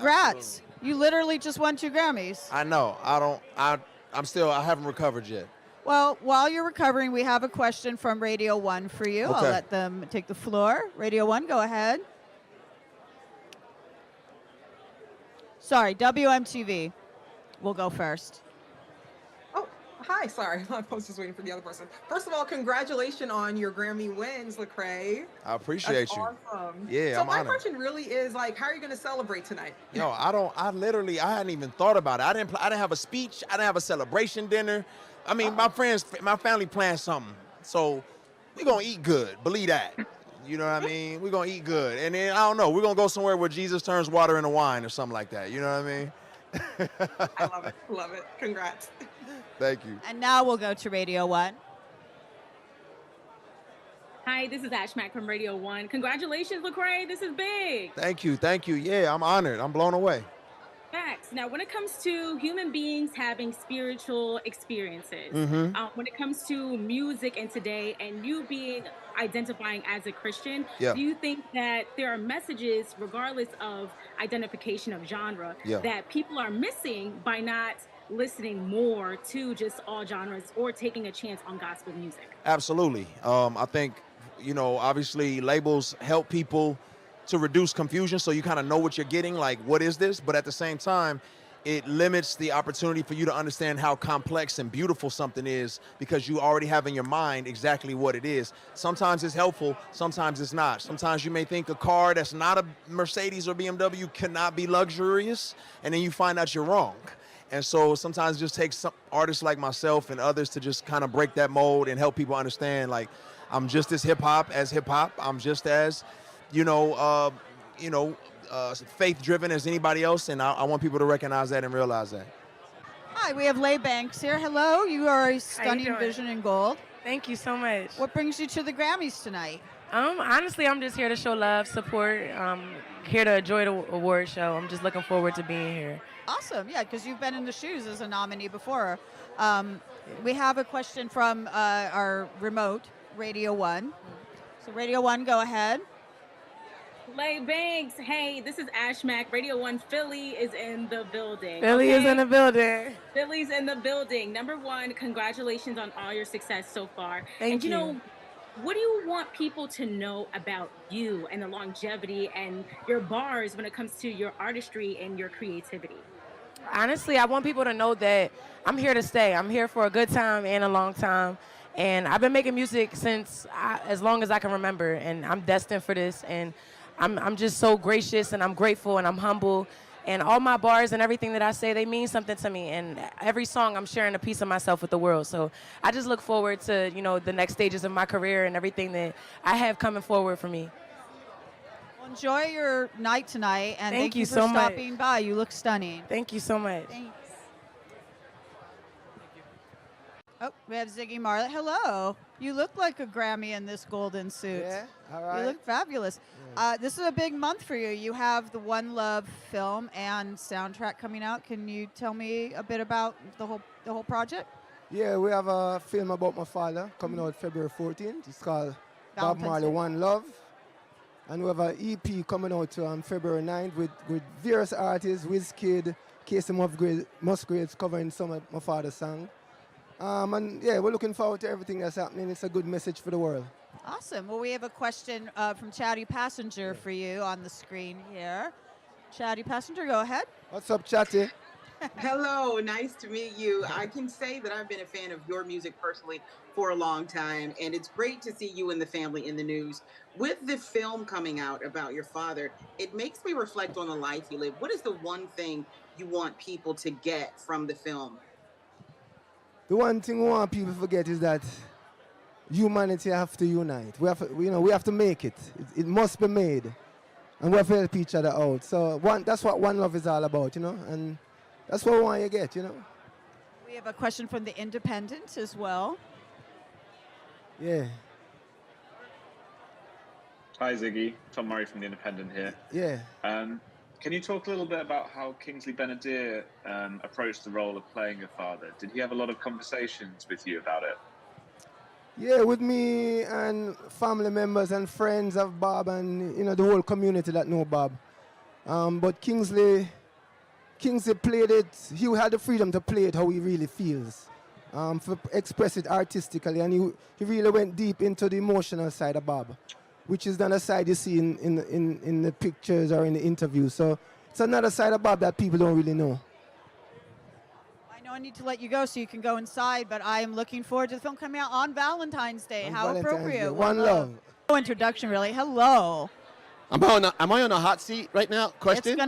Congrats. You literally just won 2 Grammys. I know. I haven't recovered yet. Well, while you're recovering, we have a question from Radio 1 for you. I'll Okay. let them take the floor. Radio 1, go ahead. Sorry, WMTV. We'll go first. Oh, hi. Sorry, I was just waiting for the other person. First of all, congratulations on your Grammy wins, Lecrae. I appreciate That's you. awesome. Yeah, so I'm my honored. question really is like, how are you going to celebrate tonight? Yo, I hadn't even thought about it. I didn't have a speech. I didn't have a celebration dinner. I mean, my family planned something. So we gonna eat good. Believe that. You know what I mean? We're gonna eat good. And then, I don't know, we're gonna go somewhere where Jesus turns water into wine or something like that. You know what I mean? I love it. Love it. Congrats. Thank you. And now we'll go to Radio 1. Hi, this is Ash Mack from Radio 1. Congratulations, Lecrae. This is big. Thank you. Thank you. Yeah, I'm honored. I'm blown away. Facts. Now, when it comes to human beings having spiritual experiences, when it comes to music and today, and you identifying as a Christian, Yeah. do you think that there are messages, regardless of identification of genre, Yeah. that people are missing by not listening more to just all genres or taking a chance on gospel music? Absolutely. I think, obviously labels help people to reduce confusion, so you kind of know what you're getting, like, what is this? But at the same time, it limits the opportunity for you to understand how complex and beautiful something is, because you already have in your mind exactly what it is. Sometimes it's helpful, sometimes it's not. Sometimes you may think a car that's not a Mercedes or BMW cannot be luxurious, and then you find out you're wrong. And so sometimes it just takes some artists like myself and others to just kind of break that mold and help people understand, like, I'm just as hip-hop as hip-hop. I'm just as faith-driven as anybody else, and I want people to recognize that and realize that. Hi, we have Lay Banks here. Hello, you are a stunning doing? vision in gold. Thank you so much. What brings you to the Grammys tonight? Honestly, I'm just here to show love, support, here to enjoy the award show. I'm just looking forward to being here. Awesome, yeah, because you've been in the shoes as a nominee before. We have a question from our remote, Radio 1. So Radio 1, go ahead. Lay Banks, hey, this is Ash Mack. Radio 1 Philly is in the building. Philly is in the building. Philly's in the building. Number one, congratulations on all your success so far. Thank you. And what do you want people to know about you and the longevity and your bars when it comes to your artistry and your creativity? Honestly, I want people to know that I'm here to stay. I'm here for a good time and a long time. And I've been making music since as long as I can remember. And I'm destined for this. And I'm just so gracious, and I'm grateful, and I'm humble. And all my bars and everything that I say, they mean something to me. And every song, I'm sharing a piece of myself with the world. So I just look forward to, the next stages of my career and everything that I have coming forward for me. Well, enjoy your night tonight, and Thank you for so much. stopping by. You look stunning. Thank you so much. Thanks. Oh, we have Ziggy Marley. Hello. You look like a Grammy in this golden suit. Yeah, all right. You look fabulous. This is a big month for you. You have the One Love film and soundtrack coming out. Can you tell me a bit about the whole project? Yeah, we have a film about my father coming out February 14th. It's called Bob Valentine's Marley Day. One Love. And we have an EP coming out on February 9th with various artists, Wizkid, Casey Musgraves covering some of my father's songs. And yeah, we're looking forward to everything that's happening. It's a good message for the world. Awesome. Well, we have a question from Chatty Passenger for you on the screen here. Chatty Passenger, go ahead. What's up, Chatty? Hello, nice to meet you. I can say that I've been a fan of your music personally for a long time, and it's great to see you and the family in the news. With the film coming out about your father, it makes me reflect on the life you lived. What is the one thing you want people to get from the film? The one thing we want people to forget is that humanity have to unite. We have to make it. It must be made. And we have to help each other out. So that's what One Love is all about, and that's what we want you to get, We have a question from The Independent as well. Yeah, Hi Ziggy, Tom Murray from The Independent here. yeah. Can you talk a little bit about how Kingsley Benadir approached the role of playing your father? Did he have a lot of conversations with you about it? Yeah, with me and family members and friends of Bob and, the whole community that know Bob. But Kingsley played it. He had the freedom to play it how he really feels, to express it artistically, and he really went deep into the emotional side of Bob, which is not a side you see in the pictures or in the interviews. So it's another side of Bob that people don't really know. I know I need to let you go so you can go inside, but I am looking forward to the film coming out on Valentine's Day. On How Valentine's appropriate. Day. One love. No introduction, really. Hello. Am I on a hot seat right now? Question?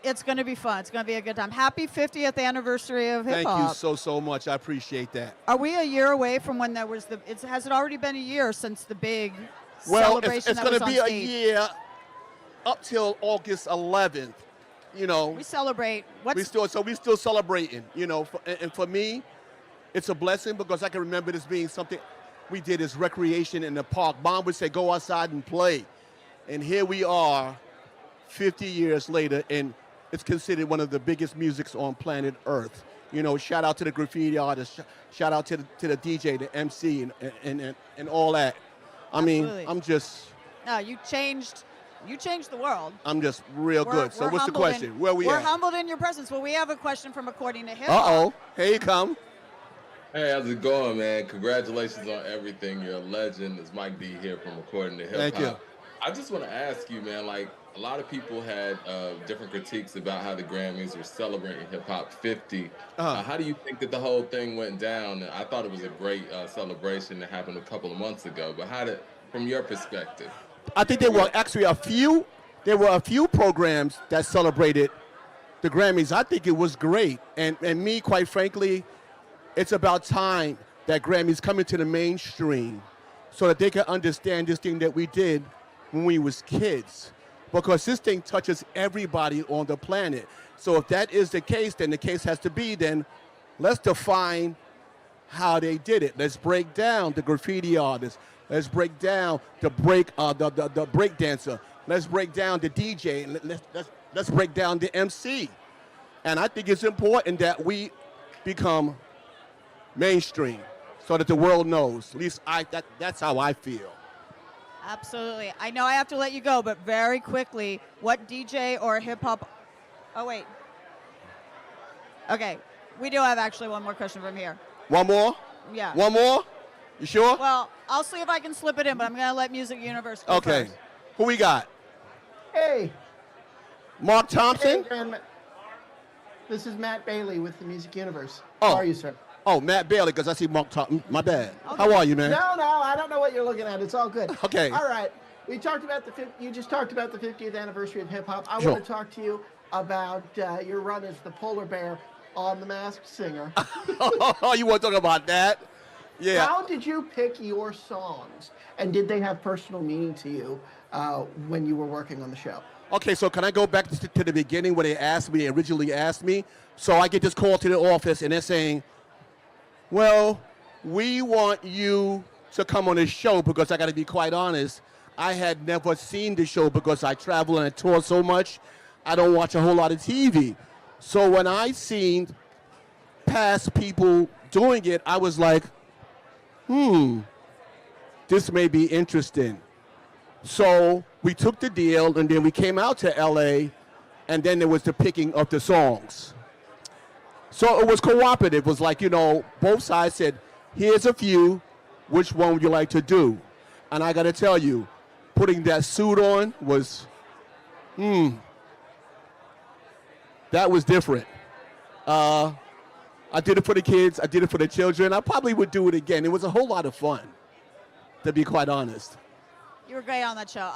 It's gonna be fun. It's gonna be a good time. Happy 50th anniversary of hip hop. Thank you so much. I appreciate that. Are we a year away from when there was has it already been a year since the big Well, celebration it's that going was to on be a stage? year up till August 11th. You know, We celebrate. we're still celebrating. You know, and for me, it's a blessing because I can remember this being something we did as recreation in the park. Mom would say, "Go outside and play," and here we are, 50 years later, and it's considered one of the biggest musics on planet Earth. You know, shout out to the graffiti artists, shout out to the DJ, the MC, and all that. I mean, Absolutely. No, you changed the world. I'm just real good. So We're what's the humbled question? Where we We're at? humbled in your presence. Well, we have a question from According to Hip Hop. Uh-oh. Here you come. Hey, how's it going, man? Congratulations on everything. You're a legend. It's Mike D here from According to Hip Hop. Thank you. I just want to ask you, man, like a lot of people had different critiques about how the Grammys were celebrating Hip Hop 50. How do you think that the whole thing went down? I thought it was a great celebration that happened a couple of months ago, but from your perspective? I think there were actually a few programs that celebrated the Grammys. I think it was great. And me, quite frankly, it's about time that Grammys come into the mainstream so that they can understand this thing that we did when we was kids. Because this thing touches everybody on the planet. So if that is the case, then the case has to be, then let's define how they did it. Let's break down the graffiti artist. Let's break down the break dancer. Let's break down the DJ. And let's break down the MC. And I think it's important that we become mainstream so that the world knows. At least that's how I feel. Absolutely. I know I have to let you go, but very quickly, what DJ or hip hop? Oh, wait. Okay. We do have actually one more question from here. One more? Yeah. One more? You sure? Well, I'll see if I can slip it in, but I'm going to let Music Universe go Okay. first. Who we got? Hey. Mark Thompson? Hey, this is Matt Bailey with the Music Universe. Oh. How are you, sir? Oh, Matt Bailey, because I see Mark Thompson. My bad. Okay. How are you, man? No, I don't know what you're looking at. It's all good. Okay. All right. You just talked about the 50th anniversary of hip hop. I Sure. want to talk to you about your run as the polar bear on The Masked Singer. Oh, you want to talk about that? Yeah. How did you pick your songs, and did they have personal meaning to you when you were working on the show? Okay, so can I go back to the beginning where they originally asked me? So I get this call to the office, and they're saying, well, we want you to come on this show because I got to be quite honest. I had never seen the show because I travel and I tour so much. I don't watch a whole lot of TV. So when I seen past people doing it, I was like, this may be interesting. So we took the deal, and then we came out to LA, and then there was the picking of the songs. So it was cooperative. It was like, both sides said, here's a few, which one would you like to do? And I got to tell you, putting that suit on was, that was different. I did it for the kids. I did it for the children. I probably would do it again. It was a whole lot of fun, to be quite honest. You were great on that show.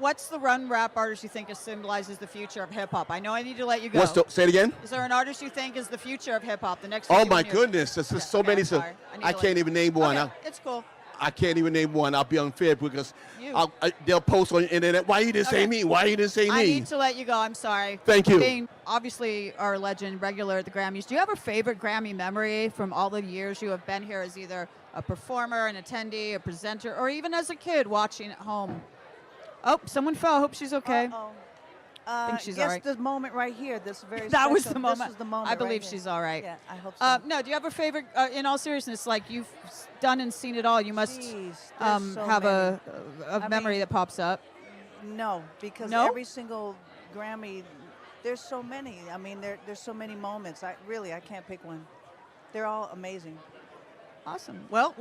What's the run rap artist you think symbolizes the future of hip hop? I know I need to let you go. Say it again? Is there an artist you think is the future of hip hop? The next. Oh my 51 years? goodness! There's just so many. I'm sorry. I can't even name one. Okay, it's cool. I can't even name one. I'll be unfair because they'll post on the internet. Why you didn't say me? Why you didn't say me? I need to let you go. I'm sorry. Thank you. Being obviously our legend, regular at the Grammys. Do you have a favorite Grammy memory from all the years you have been here as either a performer, an attendee, a presenter, or even as a kid watching at home? Oh, someone fell. Hope she's okay. I think she's all right. The moment right here, this very that was special- the moment. This is the moment. I believe right she's here. all right. Yeah, I hope so. No, do you have a favorite? In all seriousness, like you've done and seen it all, you must Jeez, there's so have many. a memory that pops up. No, because No? every single Grammy, there's so many. I mean, there's so many moments. I can't pick one. They're all amazing. Awesome. Well,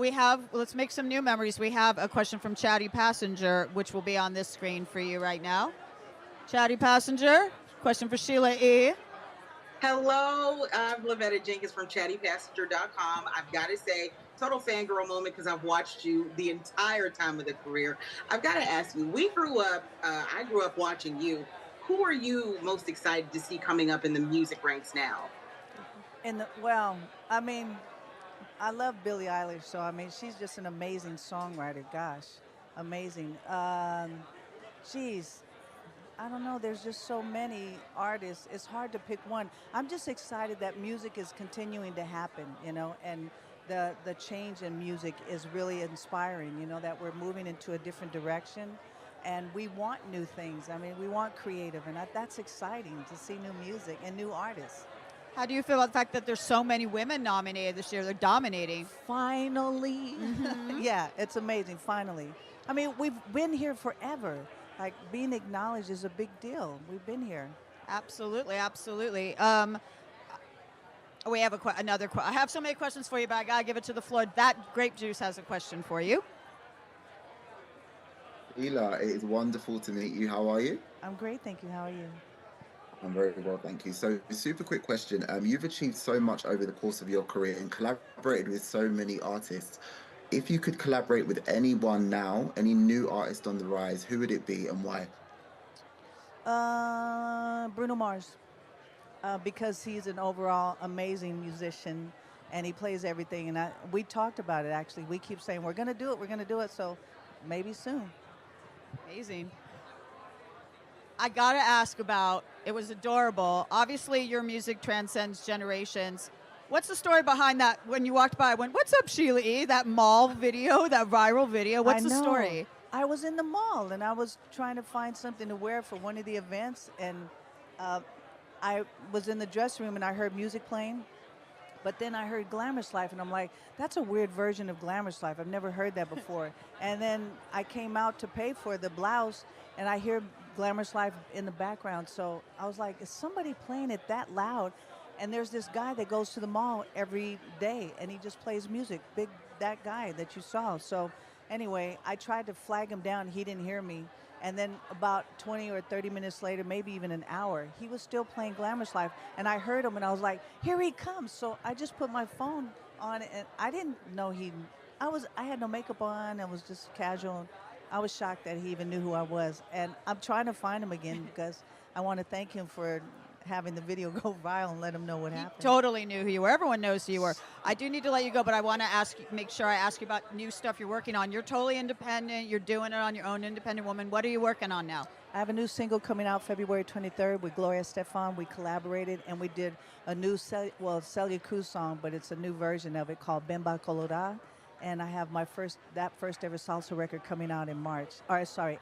let's make some new memories. We have a question from Chatty Passenger, which will be on this screen for you right now. Chatty Passenger, question for Sheila E. Hello, I'm Lavetta Jenkins from chattypassenger.com. I've got to say, total fangirl moment because I've watched you the entire time of the career. I've got to ask you, I grew up watching you. Who are you most excited to see coming up in the music ranks now? Well, I mean, I love Billie Eilish, so I mean, she's just an amazing songwriter. Gosh, amazing. Geez, I don't know. There's just so many artists. It's hard to pick one. I'm just excited that music is continuing to happen, and the change in music is really inspiring. That we're moving into a different direction, and we want new things. I mean, we want creative, and that's exciting to see new music and new artists. How do you feel about the fact that there's so many women nominated this year? They're dominating. Finally. Yeah, it's amazing, finally. I mean, we've been here forever. Like, being acknowledged is a big deal. We've been here. Absolutely, absolutely. We have another question. I have so many questions for you, but I got to give it to the floor. That Grape Juice has a question for you. Sheila, it is wonderful to meet you. How are you? I'm great, thank you. How are you? I'm very well, thank you. So, super quick question. You've achieved so much over the course of your career and collaborated with so many artists. If you could collaborate with anyone now, any new artist on the rise, who would it be and why? Bruno Mars, because he's an overall amazing musician, and he plays everything. And we talked about it, actually. We keep saying, we're going to do it, so maybe soon. Amazing. I got to ask about, it was adorable. Obviously, your music transcends generations. What's the story behind that? When you walked by, I went, "What's up, Sheila E?" That mall video, that viral video. What's the story? I was in the mall, and I was trying to find something to wear for one of the events, and I was in the dressing room, and I heard music playing. But then I heard Glamorous Life, and I'm like, that's a weird version of Glamorous Life. I've never heard that before. And then I came out to pay for the blouse, and I hear Glamorous Life in the background. So I was like, is somebody playing it that loud? And there's this guy that goes to the mall every day, and he just plays music, that guy that you saw. So anyway, I tried to flag him down. He didn't hear me. And then about 20 or 30 minutes later, maybe even an hour, he was still playing Glamorous Life. And I heard him, and I was like, here he comes. So I just put my phone on, and I didn't know I had no makeup on. I was just casual. I was shocked that he even knew who I was. And I'm trying to find him again because I want to thank him for having the video go viral and let him know what happened. Totally knew who you were. Everyone knows who you were. I do need to let you go, but I want to make sure I ask you about new stuff you're working on. You're totally independent. You're doing it on your own, independent woman. What are you working on now? I have a new single coming out February 23rd with Gloria Estefan. We collaborated, and we did a new Celia Cruz song, but it's a new version of it called Bemba Colorada. And I have that first ever salsa record coming out in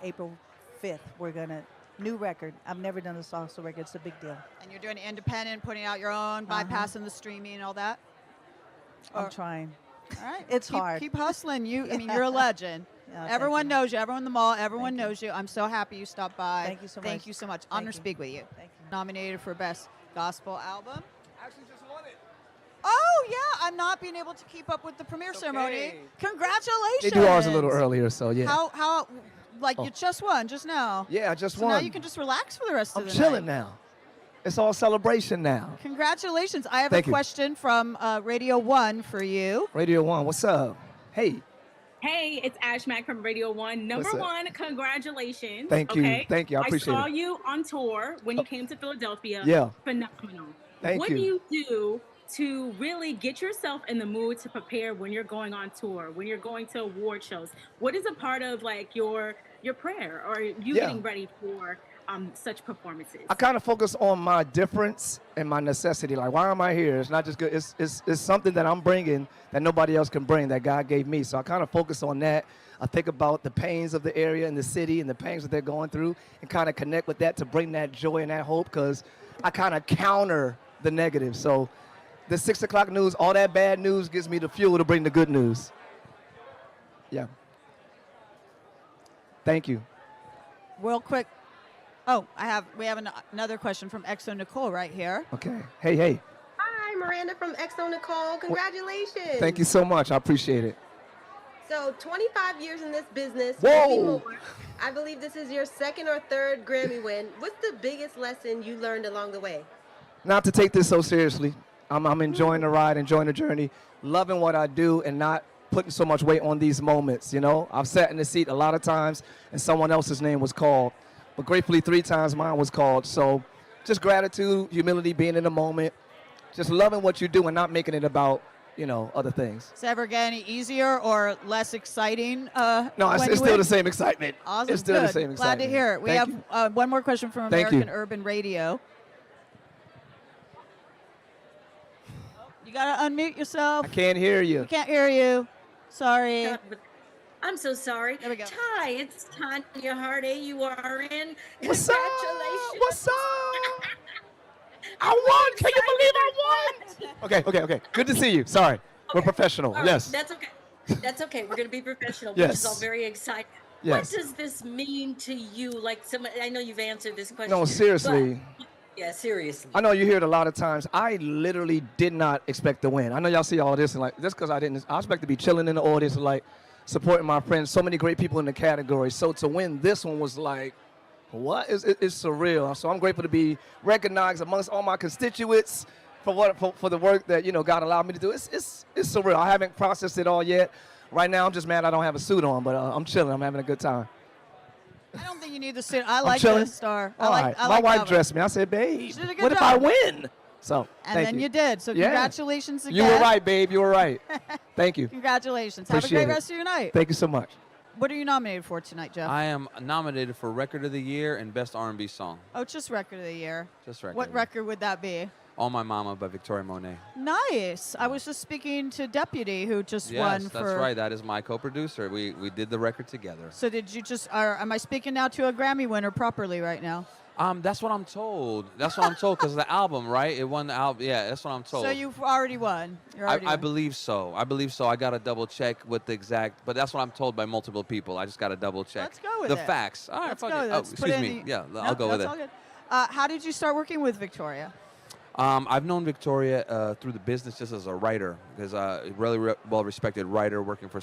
April 5th. We're gonna new record. I've never done a salsa record. It's a big deal. And you're doing it independent, putting out your own, bypassing the streaming and all that? I'm trying. All right. It's hard. Keep hustling. I mean, you're a legend. Everyone knows you. Everyone in the mall, everyone knows you. I'm so happy you stopped by. Thank you so much. Thank you so much. Honor to speak with you. Thank you. Nominated for Best Gospel Album. Actually just won it. Oh, yeah. I'm not being able to keep up with the premiere ceremony. Congratulations. They do ours a little earlier, so yeah. How you just won just now. Yeah, I just so won. Now you can just relax for the rest of the night. I'm chilling now. It's all celebration now. Congratulations. I have Thank a you. question from Radio 1 for you. Radio 1, what's up? Hey. Hey, it's Ash Mack from Radio 1. Number What's up? 1, congratulations. Thank you. Okay? Thank you. I appreciate I saw it. you on tour when you came to Philadelphia. Yeah. Phenomenal. Thank what you. do you do to really get yourself in the mood to prepare when you're going on tour, when you're going to award shows? What is a part of like your prayer or you getting ready for such performances? I kind of focus on my difference and my necessity. Like, why am I here? It's not just good. It's something that I'm bringing that nobody else can bring, that God gave me. So I kind of focus on that. I think about the pains of the area and the city and the pains that they're going through and kind of connect with that to bring that joy and that hope, because I kind of counter the negative. So the 6 o'clock news, all that bad news gives me the fuel to bring the good news. Yeah. Thank you. real quick. Oh, we have another question from Exo Nicole right here. Okay. Hey. Hi, Miranda from Exo Nicole. Congratulations. Thank you so much. I appreciate it. So 25 years in this business, Whoa. maybe more. I believe this is your second or third Grammy win. What's the biggest lesson you learned along the way? Not to take this so seriously. I'm enjoying the ride, enjoying the journey, loving what I do, and not putting so much weight on these moments, you know? I've sat in the seat a lot of times, and someone else's name was called. But gratefully, 3 times mine was called. So just gratitude, humility, being in the moment, just loving what you do and not making it about, other things. Does it ever get any easier or less exciting? No, it's still the same excitement. Awesome. It's still the same excitement. Glad to hear it. We have one more question from American Urban Radio. You got to unmute yourself. I can't hear you. We can't hear you. Sorry. I'm so sorry. There we go. Ty, it's Tanya Hart, AURN. What's up? Congratulations. What's up? I won. Can you believe I won? Okay. Good to see you. Sorry. We're professional. Right, yes. That's okay. That's okay. We're going to be professional, Yes. which is all very exciting. Yes. What does this mean to you? Like, I know you've answered this question. No, seriously. Yeah, seriously. I know you hear it a lot of times. I literally did not expect to win. I know y'all see all this and just because I expect to be chilling in the audience and supporting my friends. So many great people in the category. So to win this one was what? It's surreal. So I'm grateful to be recognized amongst all my constituents for the work that God allowed me to do. It's surreal. I haven't processed it all yet. Right now I'm just mad I don't have a suit on, but I'm chilling. I'm having a good time. I don't think you need the suit. I like chilling. the star. All right. My wife dressed me. I said, babe, what if I win? So and thank then you. you did. So Yeah. congratulations again. You were right, babe. You were right. Thank you. Congratulations. Appreciate Have a great it. rest of your night. Thank you so much. What are you nominated for tonight, Jeff? I am nominated for Record of the Year and Best R&B Song. Oh, just Record of the Year. Just Record. What record would that be? All My Mama by Victoria Monet. Nice. I was just speaking to Deputy, who just won Yes, for. that's right. That is my co-producer. We did the record together. So did you just? Am I speaking now to a Grammy winner properly right now? That's what I'm told. That's what I'm told because the album, right? It won the album. Yeah, that's what I'm told. So you've already won. You're already I won. believe so. I believe so. I got to double check with the exact, but that's what I'm told by multiple people. I just got to double check. Let's go with the it. facts. All right, Let's fuck go. it. Let's Oh, put excuse in me. the- Yeah, No, I'll go with that's it. all good. How did you start working with Victoria? I've known Victoria through the business just as a writer, because really well-respected writer working for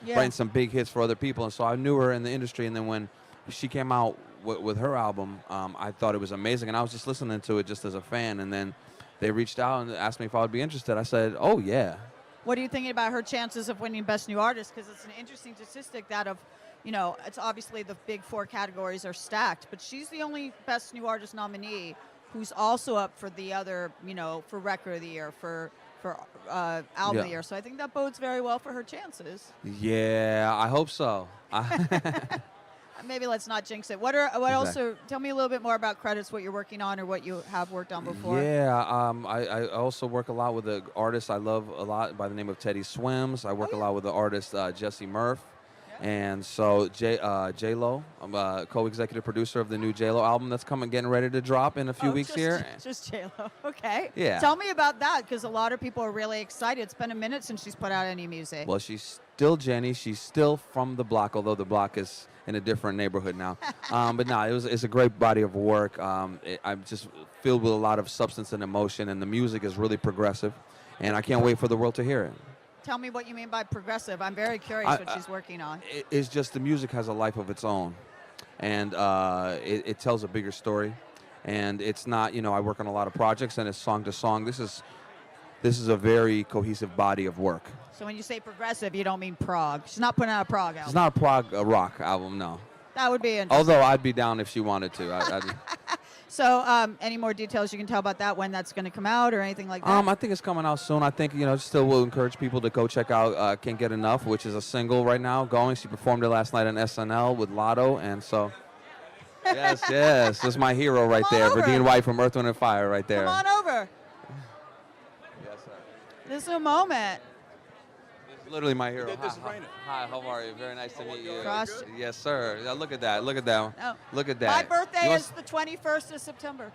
writing some big hits for other people. And so I knew her in the industry. And then when she came out with her album, I thought it was amazing. And I was just listening to it just as a fan. And then they reached out and asked me if I would be interested. I said, oh, yeah. What are you thinking about her chances of winning Best New Artist? Because it's an interesting statistic that it's obviously the big 4 categories are stacked, but she's the only Best New Artist nominee who's also up for the other, for Record of the Year, for Album of the Year. So I think that bodes very well for her chances. Yeah, I hope so. Maybe let's not jinx it. What else? Tell me a little bit more about credits, what you're working on or what you have worked on before. Yeah, I also work a lot with an artist I love a lot by the name of Teddy Swims. I work a lot with the artist Jesse Murph. And so J-Lo, I'm a co-executive producer of the new J-Lo album that's getting ready to drop in a few weeks here. Just J-Lo. Okay. Yeah. Tell me about that, because a lot of people are really excited. It's been a minute since she's put out any music. Well, she's still Jenny. She's still from the block, although the block is in a different neighborhood now. But no, it's a great body of work. I'm just filled with a lot of substance and emotion, and the music is really progressive. And I can't wait for the world to hear it. Tell me what you mean by progressive. I'm very curious what she's working on. It's just the music has a life of its own, and it tells a bigger story. And it's not, I work on a lot of projects, and it's song to song. This is a very cohesive body of work. So when you say progressive, you don't mean prog. She's not putting out a prog album. It's not a prog rock album, no. That would be interesting. Although I'd be down if she wanted to. So any more details you can tell about that, when that's going to come out or anything like that? I think it's coming out soon. I think, still will encourage people to go check out Can't Get Enough, which is a single right now going. She performed it last night on SNL with Lotto, and so... yes, this is my hero right there. Verdine White from Earth, Wind & Fire right there. Come on over. Yes, sir. This is a moment. Literally my hero. This is Raina. Hi, how are you? Very nice to meet you. Cross. Yes, sir. Yeah, look at that. Look at that. Oh. Look at My that. birthday You want is the 21st of September.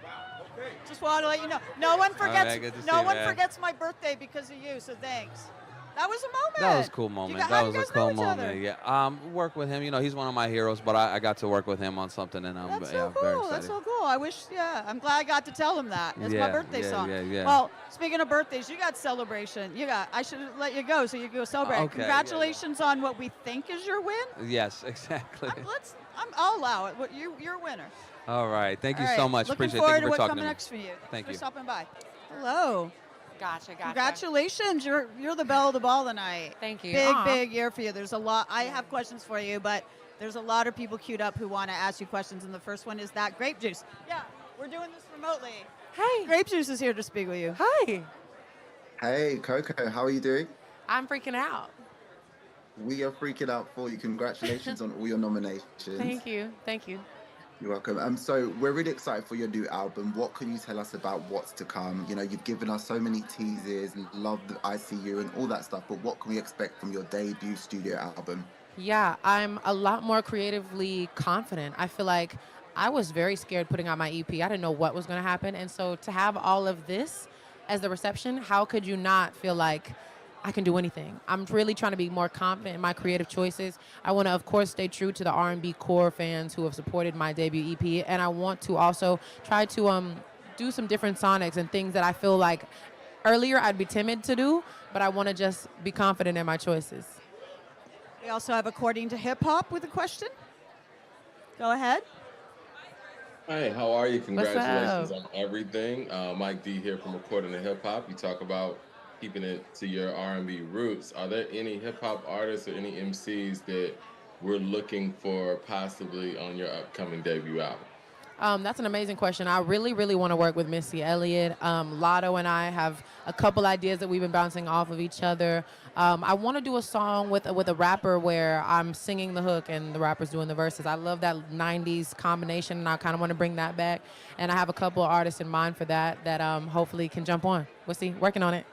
Just wanted to let you know. No one forgets. good to see No you, one man. forgets my birthday because of you. So thanks. That was a moment. That was a cool moment. how That do was you a guys know cool each moment. other? Yeah. Work with him. You know, he's one of my heroes, but I got to work with him on something, and I'm That's yeah, so very cool. excited. That's so cool. I wish, I'm glad I got to tell him that. It's my birthday song. Yeah. Well, speaking of birthdays, you got celebration. I should have let you go so you can go celebrate. Okay, Congratulations on what we think is your win. Yes, exactly. I'll allow it. You're a winner. All right. Thank you All so right. much. Looking Appreciate it. forward Thank to you for what's talking coming to me. next for you. Thank for you. stopping by. Hello. Gotcha. Congratulations. You're the belle of the ball tonight. Thank you. Big year for you. There's a lot. I have questions for you, but there's a lot of people queued up who want to ask you questions, and the first one is that grape juice. Yeah, we're doing this remotely. Hey. Grape juice is here to speak with you. Hi. Hey, Coco, how are you doing? I'm freaking out. We are freaking out for you. Congratulations on all your nominations. Thank you. You're welcome. So we're really excited for your new album. What can you tell us about what's to come? You know, you've given us so many teasers, love the ICU and all that stuff, but what can we expect from your debut studio album? Yeah, I'm a lot more creatively confident. I feel like I was very scared putting out my EP. I didn't know what was going to happen. And so to have all of this as the reception, how could you not feel like I can do anything? I'm really trying to be more confident in my creative choices. I want to, of course, stay true to the R&B core fans who have supported my debut EP. And I want to also try to do some different sonics and things that I feel like earlier I'd be timid to do, but I want to just be confident in my choices. We also have According to Hip Hop with a question. Go ahead. Hi, how are you? Congratulations up? on everything. Mike D here from According to Hip Hop. You talk about keeping it to your R&B roots. Are there any hip hop artists or any MCs that we're looking for possibly on your upcoming debut album? That's an amazing question. I really, really want to work with Missy Elliott. Lotto and I have a couple ideas that we've been bouncing off of each other. I want to do a song with a rapper where I'm singing the hook and the rapper's doing the verses. I love that 90s combination, and I kind of want to bring that back. And I have a couple of artists in mind for that hopefully can jump on. We'll see. Working on it.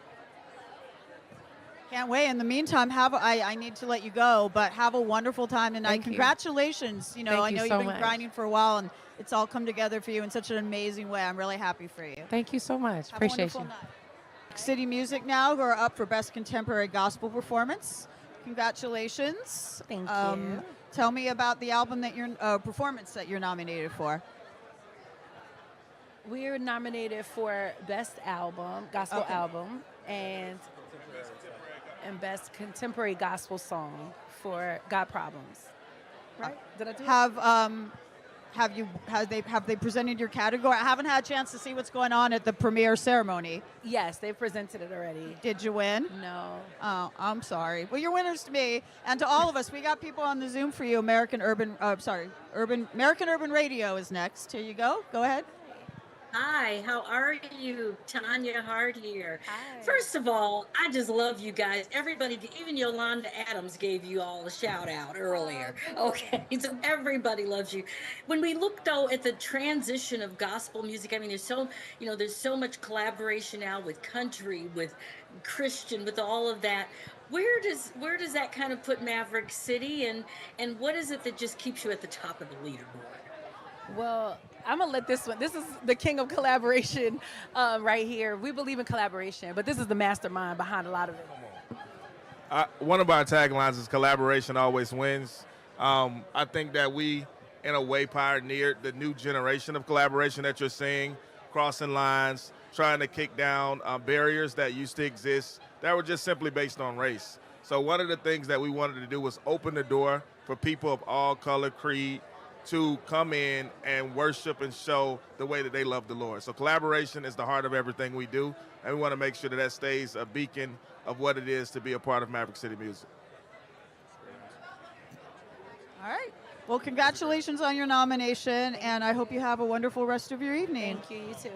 Can't wait. In the meantime, I need to let you go, but have a wonderful time tonight. Thank you. Congratulations. Thank I you know so you've been much. grinding for a while, and it's all come together for you in such an amazing way. I'm really happy for you. Thank you so much. Have Appreciate a wonderful you. night. City Music now, who are up for Best Contemporary Gospel Performance. Congratulations. Thank you. Tell me about the album that you're performance that you're nominated for. We're nominated for Best Album, Gospel Okay. Album, and Best Contemporary Gospel Song for God Problems. Right? Did I do it? Have they presented your category? I haven't had a chance to see what's going on at the premiere ceremony. Yes, they presented it already. Did you win? No. Oh, I'm sorry. Well, you're winners to me and to all of us. We got people on the Zoom for you. American Urban Radio is next. Here you go. Go ahead. Hi, how are you? Tanya Hart here. Hi. First of all, I just love you guys. Everybody, even Yolanda Adams gave you all a shout out earlier. Okay, so everybody loves you. When we look though at the transition of gospel music, I mean, there's so much collaboration now with country, with Christian, with all of that. Where does that kind of put Maverick City, and what is it that just keeps you at the top of the leaderboard? Well, I'm going to let this one. This is the king of collaboration right here. We believe in collaboration, but this is the mastermind behind a lot of it. One of our taglines is collaboration always wins. I think that we, in a way, pioneered the new generation of collaboration that you're seeing, crossing lines, trying to kick down barriers that used to exist that were just simply based on race. So one of the things that we wanted to do was open the door for people of all color, creed, to come in and worship and show the way that they love the Lord. So collaboration is the heart of everything we do, and we want to make sure that that stays a beacon of what it is to be a part of Maverick City Music. All right. Well, congratulations on your nomination, and I hope you have a wonderful rest of your evening. Thank you. You too.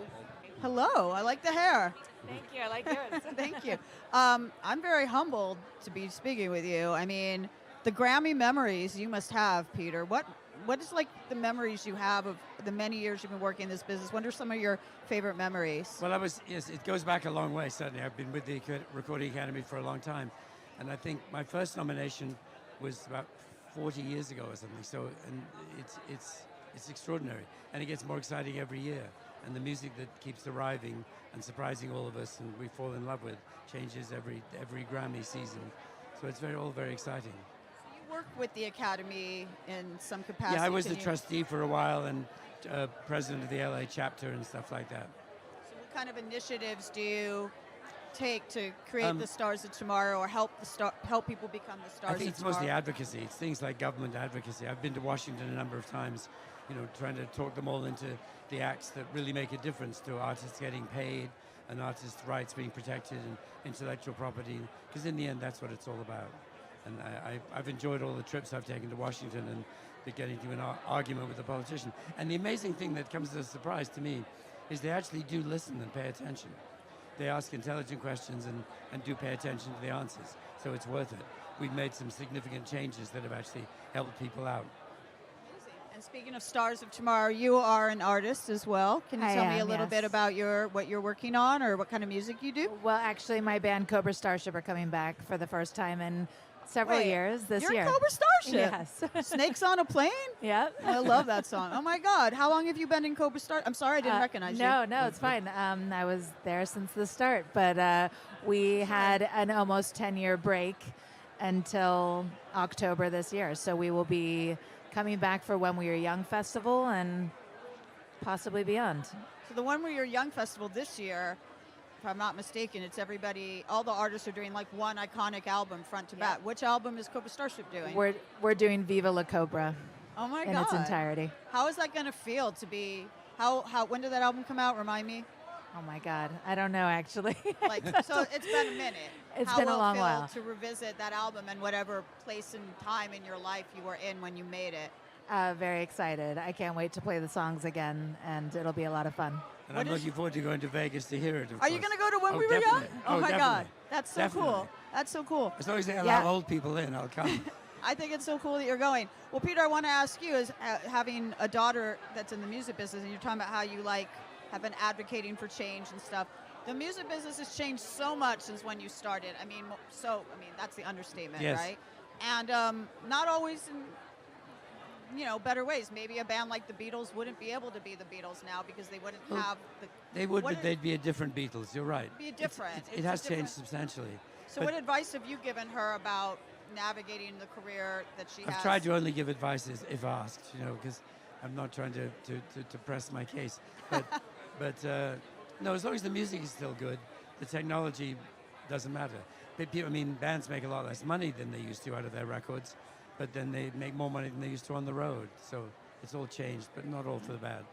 Hello. I like the hair. Thank you. I like yours. Thank you. I'm very humbled to be speaking with you. I mean, the Grammy memories you must have, Peter. What is like the memories you have of the many years you've been working in this business? What are some of your favorite memories? Well, it goes back a long way, certainly. I've been with the Recording Academy for a long time. And I think my first nomination was about 40 years ago or something. So, and it's extraordinary. And it gets more exciting every year. And the music that keeps arriving and surprising all of us and we fall in love with changes every Grammy season. So it's all very exciting. You work with the Academy in some capacity. Yeah, I was the trustee for a while and president of the LA chapter and stuff like that. So what kind of initiatives do you take to create the stars of tomorrow, or help people become the stars of tomorrow? I think it's mostly advocacy. It's things like government advocacy. I've been to Washington a number of times, trying to talk them all into the acts that really make a difference to artists getting paid and artists' rights being protected and intellectual property, because in the end, that's what it's all about. And I've enjoyed all the trips I've taken to Washington and getting into an argument with the politician. And the amazing thing that comes as a surprise to me is they actually do listen and pay attention. They ask intelligent questions and do pay attention to the answers. So it's worth it. We've made some significant changes that have actually helped people out. And speaking of stars of tomorrow, you are an artist as well. Can you tell me a little bit about what you're working on, or what kind of music you do? Well, actually, my band Cobra Starship are coming back for the first time in several years this you're year. Cobra Starship? Yes. Snakes on a Plane? Yep. I love that song. Oh my God. How long have you been in Cobra Starship? I'm sorry I didn't recognize you. No, it's fine. I was there since the start, but we had an almost 10-year break until October this year. So we will be coming back for When We Were Young Festival and possibly beyond. So the When We Were Young Festival this year, if I'm not mistaken, it's all the artists are doing like one iconic album front to back. Which album is Cobra Starship doing? We're doing Viva La Cobra. Oh my God. In its entirety. How is that going to feel to be, when did that album come out? Remind me. Oh my God, I don't know actually. So it's been a minute. It's been a long How will while. it feel to revisit that album and whatever place and time in your life you were in when you made it? Very excited. I can't wait to play the songs again, and it'll be a lot of fun. And I'm looking forward to going to Vegas to hear it. Are you going to go to When We Were Young? Oh my definitely. God, that's so Definitely. cool. That's so cool. As long as they allow old people in, I'll come. I think it's so cool that you're going. Well, Peter, I want to ask you, as having a daughter that's in the music business, and you're talking about how you have been advocating for change and stuff. The music business has changed so much since when you started. I mean, that's the understatement, Yes. right? And not always in better ways. Maybe a band like the Beatles wouldn't be able to be the Beatles now because they wouldn't have the. They would, but they'd be a different Beatles. You're right. Be different. It has changed substantially. So, what advice have you given her about navigating the career that she has? I've tried to only give advice if asked, because I'm not trying to press my case. But no, as long as the music is still good, the technology doesn't matter. Bands make a lot less money than they used to out of their records, but then they make more money than they used to on the road. So it's all changed, but not all for the bad.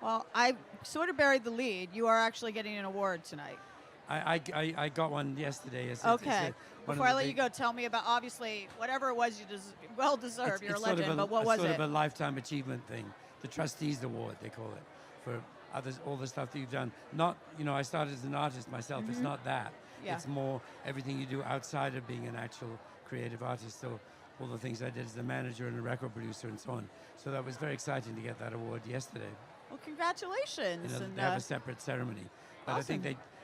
Well, I sort of buried the lead. You are actually getting an award tonight. I got one yesterday. Okay. Before I let you go, tell me about, obviously, whatever it was you well deserved. You're a legend, but what was it? It's sort of a lifetime achievement thing. The Trustees Award, they call it, for all the stuff that you've done. Not, I started as an artist myself. It's not that. Yeah. It's more everything you do outside of being an actual creative artist. So all the things I did as a manager and a record producer and so on. So that was very exciting to get that award yesterday. Well, congratulations. They have a separate ceremony. But Awesome.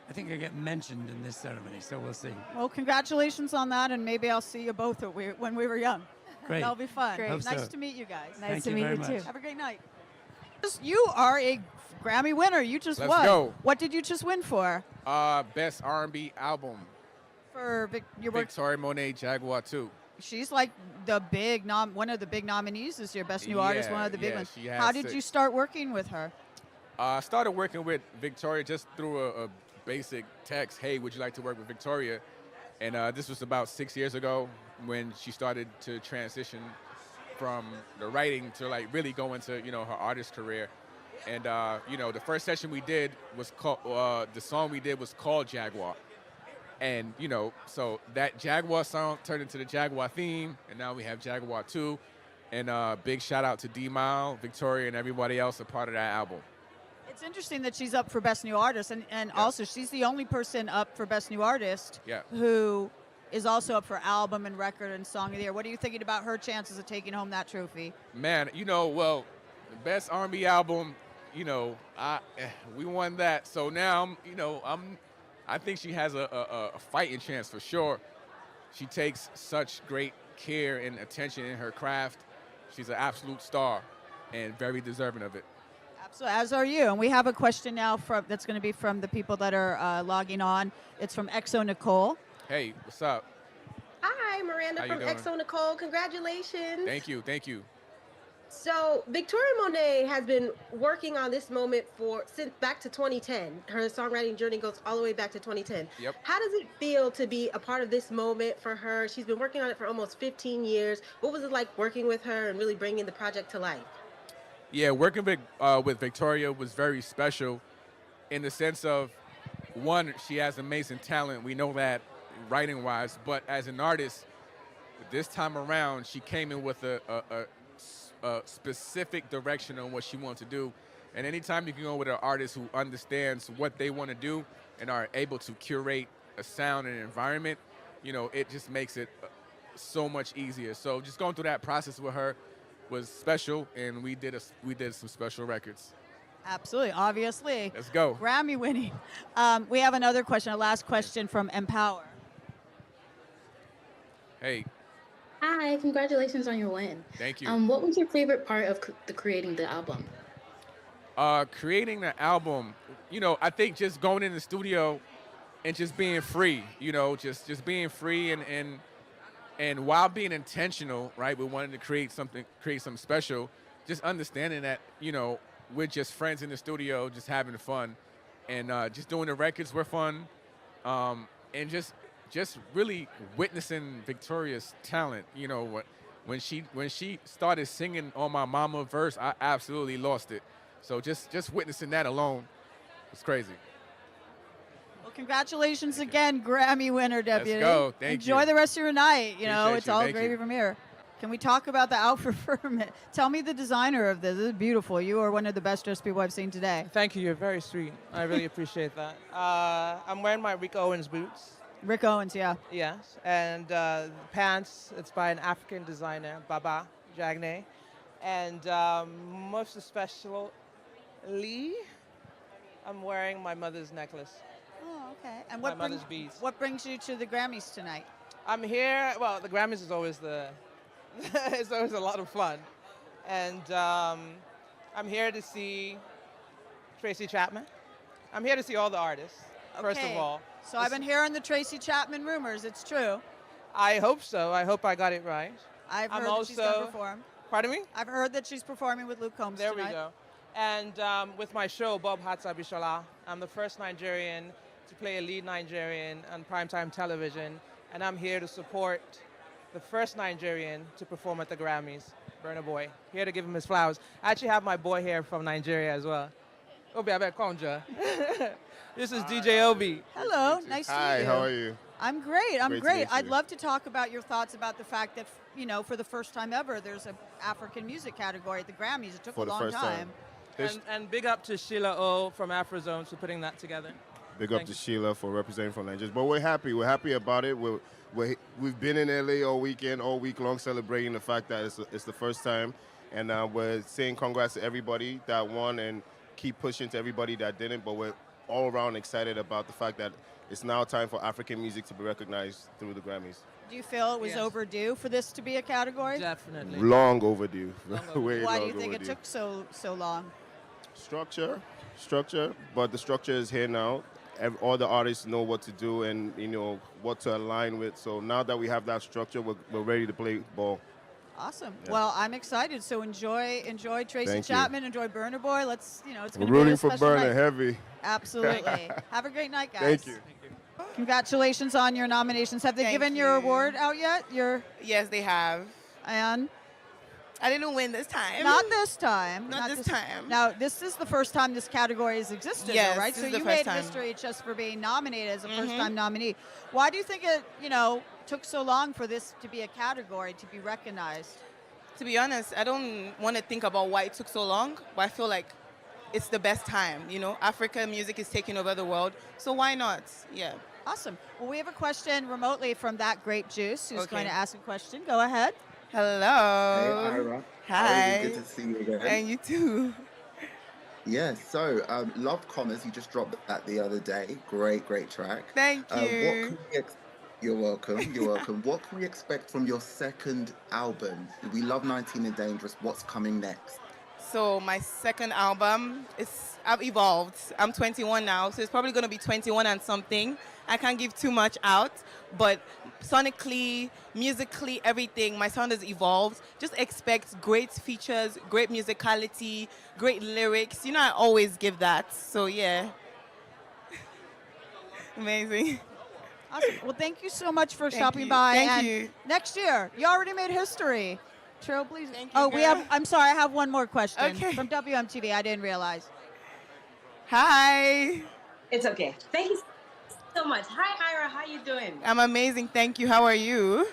I think I get mentioned in this ceremony, so we'll see. Well, congratulations on that, and maybe I'll see you both when we were young. Great. That'll be fun. Great. Hope Nice so. to meet you guys. Nice to meet you too. Have a great night. You are a Grammy winner. You just Let's won. go. What did you just win for? Best R&B album. For your work. Victoria Monet Jaguar 2. She's like one of the big nominees this year, Best New Artist, one of the big ones. she has How did 6. you start working with her? I started working with Victoria just through a basic text. Hey, would you like to work with Victoria? And this was about 6 years ago when she started to transition from the writing to really go into her artist career. And the first session we did was called the song we did was called Jaguar. And so that Jaguar song turned into the Jaguar theme, and now we have Jaguar 2. And big shout out to D-Mile, Victoria, and everybody else a part of that album. It's interesting that she's up for Best New Artist, and also she's the only person up for Best New Artist who is also up for Album and Record and Song of the Year. What are you thinking about her chances of taking home that trophy? Man, well, the best R&B album, we won that. So now I think she has a fighting chance for sure. She takes such great care and attention in her craft. She's an absolute star and very deserving of it. So as are you. And we have a question now that's going to be from the people that are logging on. It's from Exo Nicole. Hey, what's up? Hi, Miranda How you from doing? Exo Nicole. Congratulations. Thank you, thank you. So Victoria Monet has been working on this moment since back to 2010. Her songwriting journey goes all the way back to 2010. Yep. How does it feel to be a part of this moment for her? She's been working on it for almost 15 years. What was it like working with her and really bringing the project to life? Yeah, working with Victoria was very special in the sense of, one, she has amazing talent. We know that writing-wise. But as an artist, this time around, she came in with a specific direction on what she wants to do. And anytime you can go with an artist who understands what they want to do and are able to curate a sound and environment, you know, it just makes it so much easier. So just going through that process with her was special, and we did some special records. Absolutely, obviously. Let's go. Grammy winning. We have another question, a last question from Empower. Hey. Hi, congratulations on your win. Thank you. What was your favorite part of creating the album? Creating the album, you know, I think just going in the studio and just being free, you know, just being free and while being intentional, right? We wanted to create something special, just understanding that, you know, we're just friends in the studio, just having fun, and just doing the records were fun, and just really witnessing Victoria's talent. You know, when she started singing on my mama verse, I absolutely lost it. So just witnessing that alone was crazy. Well, congratulations again, Grammy winner, Deputy. Let's go. Thank you. Enjoy the rest of your night. You know, Appreciate it's you. all Thank gravy you. from here. Can we talk about the outfit for a minute? Tell me the designer of this. This is beautiful. You are one of the best dressed people I've seen today. Thank you. You're very sweet. I really appreciate that. I'm wearing my Rick Owens boots. Rick Owens, yeah. Yes. And pants, it's by an African designer, Baba Jagne. And most especially, I'm wearing my mother's necklace. Oh, okay. And My mother's beads. what brings you to the Grammys tonight? I'm here. Well, the Grammys is always it's always a lot of fun, and I'm here to see Tracy Chapman. I'm here to see all the artists. First of Okay. all, So I've been hearing the Tracy Chapman rumors. It's true. I hope so. I hope I got it right. I've I'm heard that she's going to also- perform. Pardon me? I've heard that she's performing with Luke Combs There tonight. we go. And with my show, Bob Hatsabishala, I'm the first Nigerian to play a lead Nigerian on primetime television, and I'm here to support the first Nigerian to perform at the Grammys, Burna Boy. Here to give him his flowers. I actually have my boy here from Nigeria as well. Obi Abek Konja. This is DJ Obi. Hello, nice to meet you. Hi, how are you? I'm great. I'm Great to great. meet I'd you. love to talk about your thoughts about the fact that, you know, for the first time ever, there's an African music category at the Grammys. It took For a the long first time. And big up to Sheila O from Afrozones for putting that together. Big up Thank to you. Sheila for representing from Nigeria. But we're happy. We're happy about it. We've been in LA all weekend, all week long, celebrating the fact that it's the first time. And we're saying congrats to everybody that won and keep pushing to everybody that didn't. But we're all around excited about the fact that it's now time for African music to be recognized through the Grammys. Do you feel it was Yes. overdue for this to be a category? Definitely. Long overdue. Way Why do long you think it overdue. took so long? Structure, but the structure is here now. All the artists know what to do and what to align with. So now that we have that structure, we're ready to play ball. Awesome. Yeah. Well, I'm excited. So enjoy Tracy Thank you. Chapman, enjoy Burna Boy. It's We're going to be a rooting for special Burna night. heavy. Absolutely. Have a great night, guys. Thank you. Congratulations on your nominations. Have they Thank given your you. award out yet? Yes, they have. And I didn't win this time. not this time. Not this time. Now, this is the first time this category has existed, Yes, though, right? this So is the you first made time. history just for being nominated as a Mhm. first-time nominee. Why do you think it, took so long for this to be a category, to be recognized? To be honest, I don't want to think about why it took so long, but I feel like it's the best time. African music is taking over the world, so why not? Yeah. Awesome. Well, we have a question remotely from That Grape Juice, who's Okay. going to ask a question. Go ahead. Hello. Hey, Ira. How are Hi. you? Good to see you again. And you too. Yeah, so Love Commas, you just dropped that the other day. Great track. Thank What you. can you're welcome. You're welcome. What can we expect from your second album? We love 19 and Dangerous. What's coming next? So my second album I've evolved. I'm 21 now, so it's probably going to be 21 and something. I can't give too much out, but sonically, musically, everything, my sound has evolved. Just expect great features, great musicality, great lyrics. You know, I always give that. So yeah. Amazing. Awesome. Well, thank you so much for Thank stopping you. by. Thank and you. Next year, you already made history. Trailblazer. Thank you, Oh, we girl. have. I'm sorry. I have one more question Okay. from WMTV. I didn't realize. Hi. It's okay. Thank you so much. Hi, Ira. How you doing? I'm amazing. Thank you. How are you?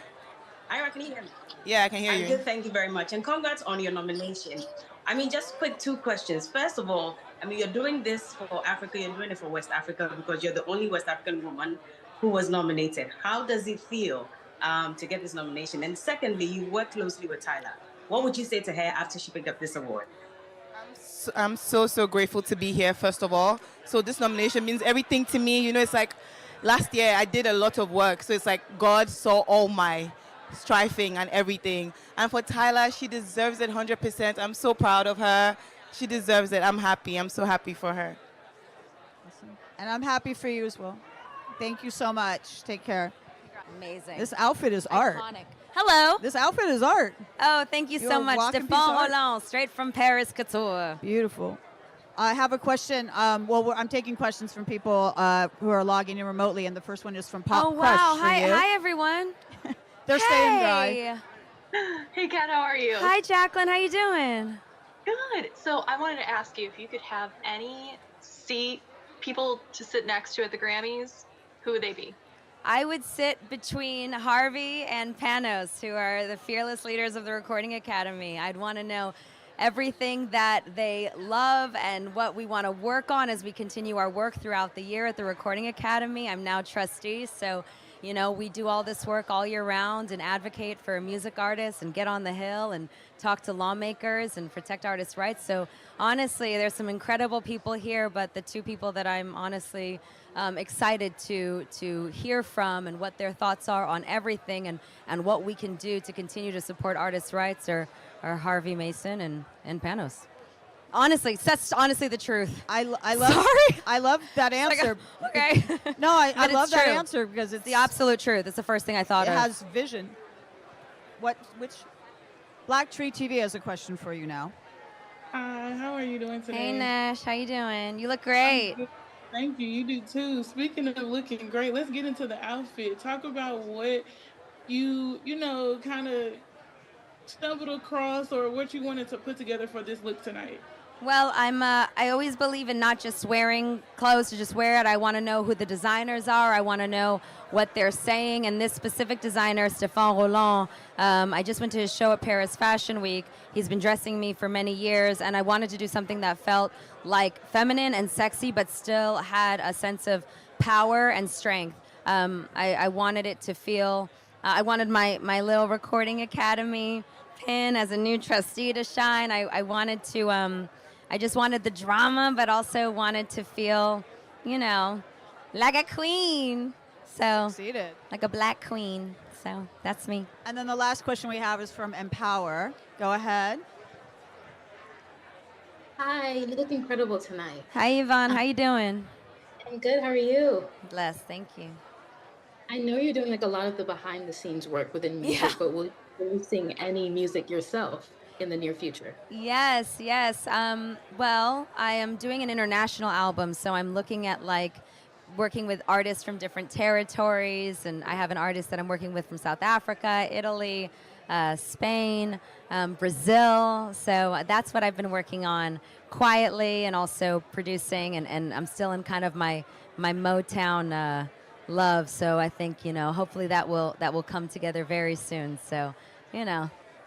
Ira, can you hear me? Yeah, I can hear I'm you. good. Thank you very much. And congrats on your nomination. I mean, just quick two questions. First of all, I mean, you're doing this for Africa. You're doing it for West Africa because you're the only West African woman who was nominated. How does it feel to get this nomination? And secondly, you work closely with Tyler. What would you say to her after she picked up this award? I'm so grateful to be here, first of all. So this nomination means everything to me. You know, it's like last year I did a lot of work. So it's like God saw all my striving and everything. And for Tyler, she deserves it 100%. I'm so proud of her. She deserves it. I'm happy. I'm so happy for her. And I'm happy for you as well. Thank you so much. Take care. Amazing. This outfit is art. Iconic. Hello. This outfit is art. Oh, thank you You're so a much. walking Stefan piece of art. Rolland, straight from Paris Couture. Beautiful. I have a question. I'm taking questions from people who are logging in remotely, and the first one is from Pop Oh, Crush. wow. for Hi, you. hi, everyone. They're staying dry. Hey, Kat, how are you? Hi, Jacqueline. How you doing? Good. So I wanted to ask you if you could have any people to sit next to at the Grammys, who would they be? I would sit between Harvey and Panos, who are the fearless leaders of the Recording Academy. I'd want to know everything that they love and what we want to work on as we continue our work throughout the year at the Recording Academy. I'm now trustee, so you know, we do all this work all year round and advocate for music artists and get on the Hill and talk to lawmakers and protect artists' rights. So honestly, there's some incredible people here, but the two people that I'm honestly excited to hear from and what their thoughts are on everything and what we can do to continue to support artists' rights are Harvey Mason and Panos. Honestly, that's honestly the truth. I love. Sorry. I love that answer. Okay. No, I But love it's that true. answer because it's the absolute truth. It's the first thing I thought it of. has vision. Which Black Tree TV has a question for you now. Hi, how are you doing today? Hey Nash, how you doing? You look great. Thank you. You do too. Speaking of looking great, let's get into the outfit. Talk about what you kind of stumbled across or what you wanted to put together for this look tonight. Well, I always believe in not just wearing clothes to just wear it. I want to know who the designers are. I want to know what they're saying. And this specific designer, Stefan Rolland, I just went to his show at Paris Fashion Week. He's been dressing me for many years, and I wanted to do something that felt like feminine and sexy, but still had a sense of power and strength. I wanted it to feel, I wanted my little Recording Academy pin as a new trustee to shine. I wanted to, I just wanted the drama, but also wanted to feel, like a queen. So, Succeeded. like a black queen. So that's me. And then the last question we have is from Empower. Go ahead. Hi, you look incredible tonight. Hi, Yvonne. How you doing? I'm good. How are you? Blessed. Thank you. I know you're doing like a lot of the behind the scenes work within music, but will you sing any music yourself in the near future? Yes, yes. Well, I am doing an international album, so I'm looking at working with artists from different territories, and I have an artist that I'm working with from South Africa, Italy, Spain, Brazil. So that's what I've been working on quietly and also producing, and I'm still in kind of my Motown love. So I think, hopefully that will come together very soon. So,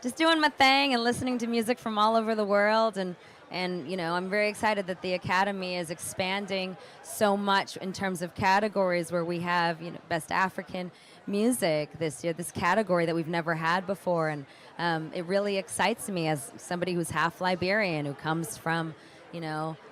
just doing my thing and listening to music from all over the world, and I'm very excited that the Academy is expanding so much in terms of categories where we have, Best African Music this year, this category that we've never had before. And it really excites me as somebody who's half Liberian, who comes from,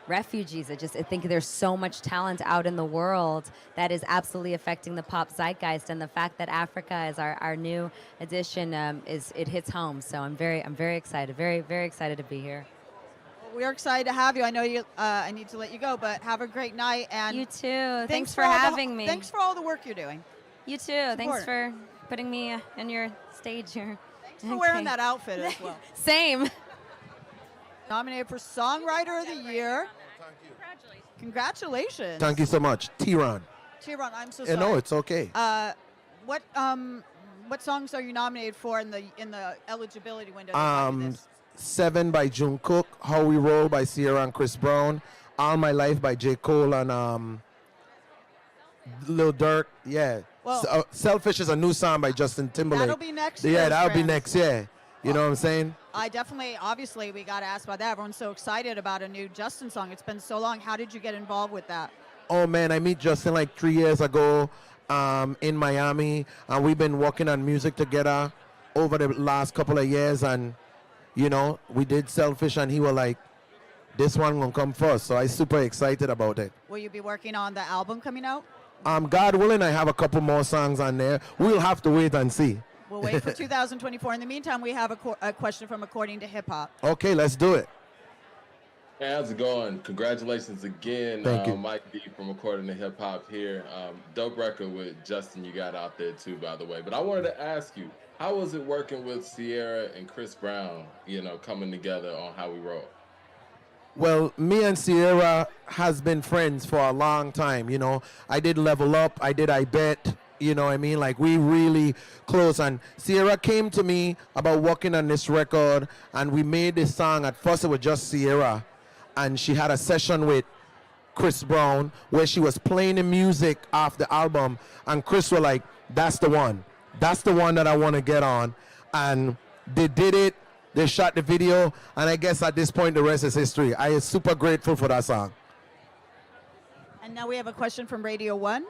refugees. I think there's so much talent out in the world that is absolutely affecting the pop zeitgeist. And the fact that Africa is our new addition, it hits home. So I'm very excited, very, very excited to be here. we're excited to have you. I know you. I need to let you go, but have a great night. And you too. Thanks for all having me. Thanks for all the work you're doing. You too. Thanks for putting me in your stage here. Thanks for wearing that outfit as well. Same. Nominated for Songwriter of the Year. Congratulations. Thank you so much. T-Ron. T-Ron, I'm so sorry. No, it's okay. What songs are you nominated for in the eligibility window? 7 by Jungkook, How We Roll by Sierra and Chris Brown, All My Life by J. Cole and Lil Durk. Yeah. Well, Selfish is a new song by Justin Timberlake. That'll be next. Yeah, that'll be next. Yeah. You know what I'm saying? I definitely, obviously, we got to ask about that. Everyone's so excited about a new Justin song. It's been so long. How did you get involved with that? Oh man, I met Justin like 3 years ago in Miami, and we've been working on music together over the last couple of years. And you know, we did Selfish, and he was like, "This one gonna come first." So I'm super excited about it. Will you be working on the album coming out? God willing, I have a couple more songs on there. We'll have to wait and see. We'll wait for 2024. In the meantime, we have a question from According to Hip Hop. Okay, let's do it. Hey, how's it going? Congratulations again, Thank you. Mike D from According to Hip Hop here. Dope record with Justin you got out there too, by the way. But I wanted to ask you, how was it working with Sierra and Chris Brown, you know, coming together on How We Roll? Well, me and Sierra has been friends for a long time, you know. I did Level Up, I did I Bet, you know what I mean? Like, we really close. And Sierra came to me about working on this record, and we made this song. At first, it was just Sierra, and she had a session with Chris Brown where she was playing the music off the album, and Chris was like, that's the one. That's the one that I want to get on. And they did it. They shot the video, and I guess at this point, the rest is history. I am super grateful for that song. And now we have a question from Radio 1.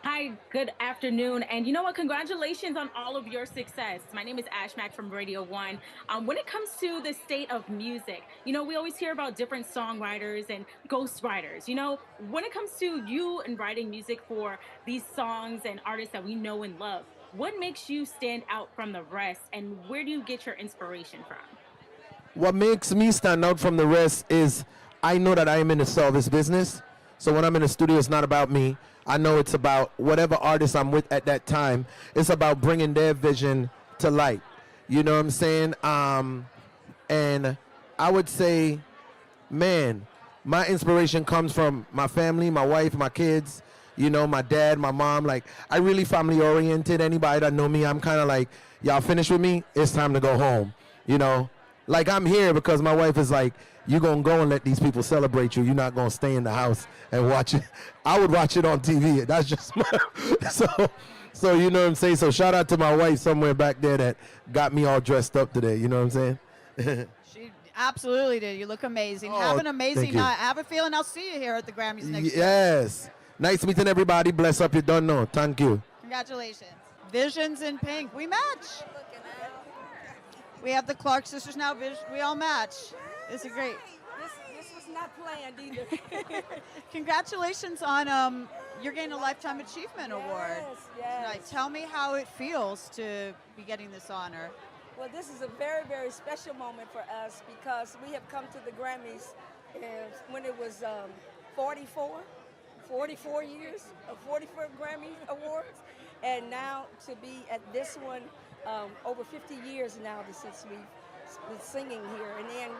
Hi, good afternoon. And you know what? Congratulations on all of your success. My name is Ash Mack from Radio 1. When it comes to the state of music, you know, we always hear about different songwriters and ghostwriters. You know, when it comes to you and writing music for these songs and artists that we know and love, what makes you stand out from the rest, and where do you get your inspiration from? What makes me stand out from the rest is I know that I am in the service business. So when I'm in the studio, it's not about me. I know it's about whatever artist I'm with at that time. It's about bringing their vision to light. You know what I'm saying? And I would say, man, my inspiration comes from my family, my wife, my kids, you know, my dad, my mom. Like, I really family oriented. Anybody that know me, I'm kind of like, y'all finished with me? It's time to go home. You know, like, I'm here because my wife is like, you gonna go and let these people celebrate you. You're not gonna stay in the house and watch it. I would watch it on TV. That's just my, so you know what I'm saying? So shout out to my wife somewhere back there that got me all dressed up today. You know what I'm saying? She absolutely did. You look amazing. Oh, Have an amazing thank you. night. I have a feeling I'll see you here at the Grammys next year. Yes. Nice meeting everybody. Bless up. You don't know. Thank you. Congratulations. Visions in Pink. We match. We have the Clark sisters now. We all match. This is great. This was not planned either. Congratulations on you're getting a Lifetime Achievement Award tonight. Yes. Tell me how it feels to be getting this honor. Well, this is a very, very special moment for us because we have come to the Grammys when it was 44 years of 44 Grammy Awards, and now to be at this one over 50 years now since we've been singing here, and then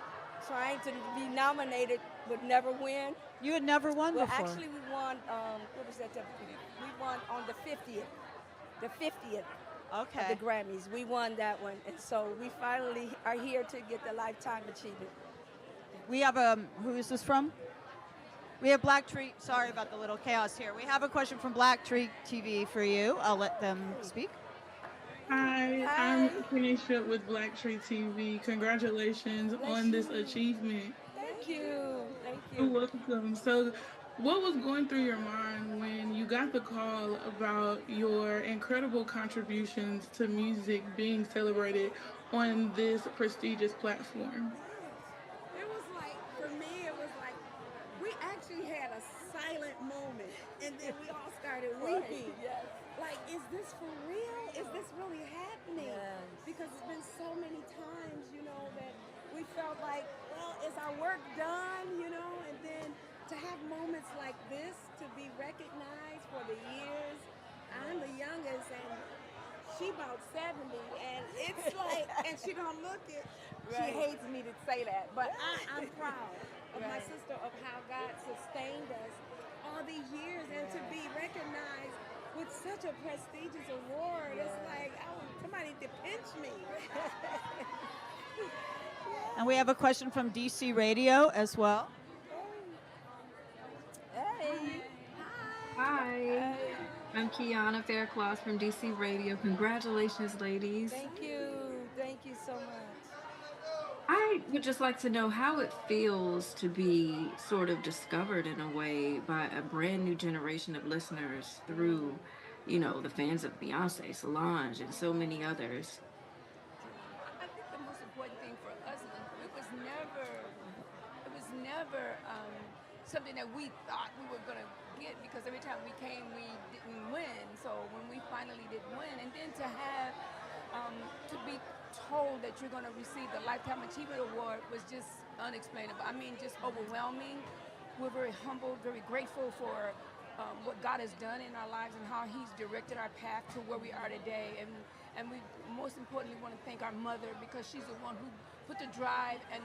trying to be nominated but never win. You had never won well, before. Actually, we won, what was that? We won on the 50th okay. of the Grammys. We won that one, and so we finally are here to get the Lifetime Achievement. We have who is this from? We have Black Tree. Sorry about the little chaos here. We have a question from Black Tree TV for you. I'll let them speak. Hi, I'm Kanisha with Black Tree TV. Congratulations on this achievement. Thank you. Thank you. You're welcome. So, what was going through your mind when you got the call about your incredible contributions to music being celebrated on this prestigious platform? It was like, for me, it was like, we actually had a silent moment, and then we all started weeping. Yes. Like, is this for real? Is this really happening? Yes. Because it's been so many times, you know, that we felt like, well, is our work done, you know? And then to have moments like this, to be recognized for the years. I'm the youngest, and she about 70, and it's like, and she don't look it. She Right. hates me to say that, but I'm proud of my Right. sister, of how God sustained us all these years, and to be recognized with such a prestigious award. It's like, oh, somebody to pinch me. And we have a question from DC Radio as well. Hey. Hi. I'm Kiana Faircloth from DC Radio. Congratulations, ladies. Thank you. Thank you so much. I would just like to know how it feels to be sort of discovered in a way by a brand new generation of listeners through, the fans of Beyonce, Solange, and so many others. I think the most important thing for us, it was never something that we thought we were going to get, because every time we came, we didn't win. So when we finally did win, and then to have, to be told that you're going to receive the Lifetime Achievement Award was just unexplainable. I mean, just overwhelming. We're very humbled, very grateful for what God has done in our lives and how He's directed our path to where we are today. And we most importantly want to thank our mother, because she's the one who put the drive and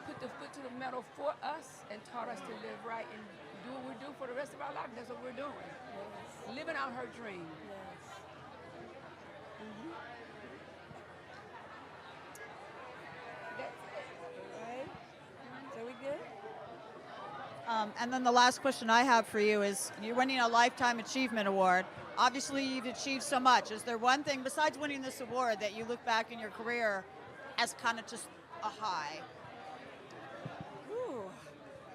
put the foot to the metal for us and taught us to live right and do what we do for the rest of our life. That's what we're doing. Yes. Living out her dream. Yes. Mm-hmm. That's it. Right? So we good? And then the last question I have for you is, you're winning a Lifetime Achievement Award. Obviously, you've achieved so much. Is there one thing besides winning this award that you look back in your career as kind of just a high? Ooh,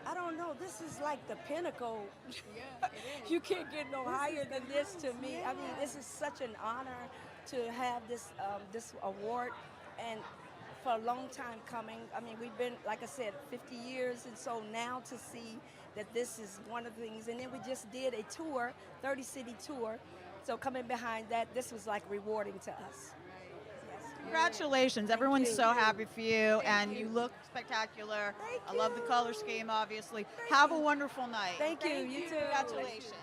I don't know. This is like the pinnacle. Yeah, it is. You can't get no This higher is than the this to highest, me. yeah. I mean, this is such an honor to have this this award, and for a long time coming. I mean, we've been, like I said, 50 years, and so now to see that this is one of the things. And then we just did a tour, 30-city tour. So coming behind that, this was like rewarding to us. Yes. Congratulations. Everyone's so happy for you, and you look spectacular. I love the color scheme, obviously. Have a wonderful night. Thank you. You too. Congratulations.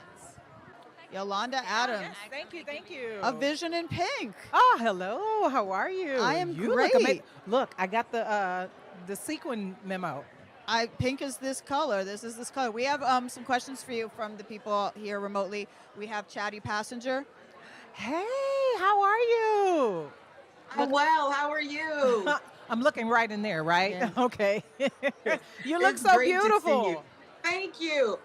Yolanda Adams. Thank you, thank you. A Vision in Pink. Oh, hello. How are you? I am You great. Look, look, I got the sequin memo. Pink is this color. This is this color. We have some questions for you from the people here remotely. We have Chatty Passenger. Hey, how are you? I'm well. How are you? I'm looking right in there, right? Yeah. Okay. You look It's so great to see beautiful. you. Thank you.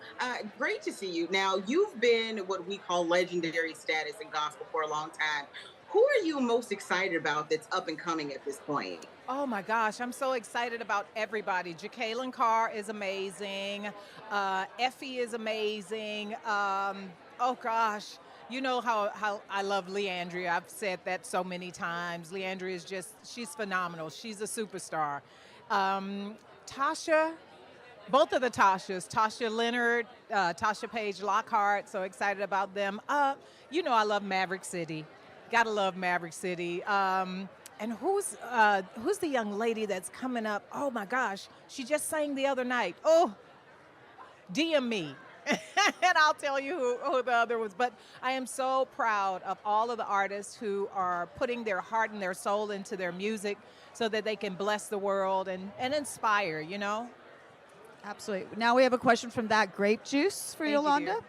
Great to see you. Now, you've been what we call legendary status in gospel for a long time. Who are you most excited about that's up and coming at this point? Oh my gosh, I'm so excited about everybody. Jacqueline Carr is amazing. Effie is amazing. Oh gosh, you know how I love Leandria. I've said that so many times. Leandria is she's phenomenal. She's a superstar. Tasha, both of the Tashas, Tasha Leonard, Tasha Page Lockhart, so excited about them. You know I love Maverick City. Gotta love Maverick City. And who's the young lady that's coming up? Oh my gosh, she just sang the other night. Oh, DM me, and I'll tell you who the other was. But I am so proud of all of the artists who are putting their heart and their soul into their music so that they can bless the world and inspire, you know? Absolutely. Now we have a question from That Grape Juice for Thank you, Yolanda. dear.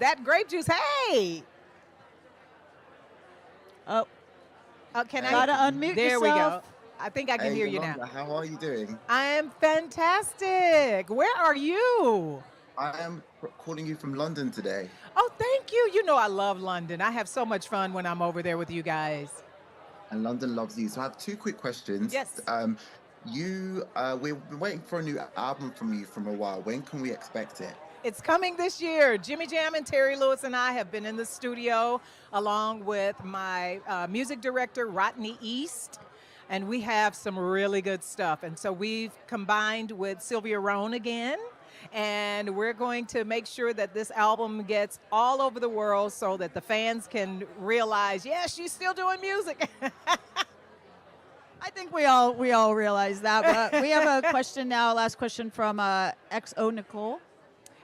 That grape juice, hey! Oh. Can I? Gotta unmute There we go. yourself. I think I can hear you now. Yolanda, how are you doing? I am fantastic. Where are you? I am calling you from London today. Oh, thank you. You know I love London. I have so much fun when I'm over there with you guys. And London loves you. So I have two quick questions. Yes. We've been waiting for a new album from you from a while. When can we expect it? It's coming this year. Jimmy Jam and Terry Lewis and I have been in the studio along with my music director, Rodney East, and we have some really good stuff. And so we've combined with Sylvia Rohn again, and we're going to make sure that this album gets all over the world so that the fans can realize, yeah, she's still doing music. I think we all realize that. But we have a question now. Last question from XO Nicole.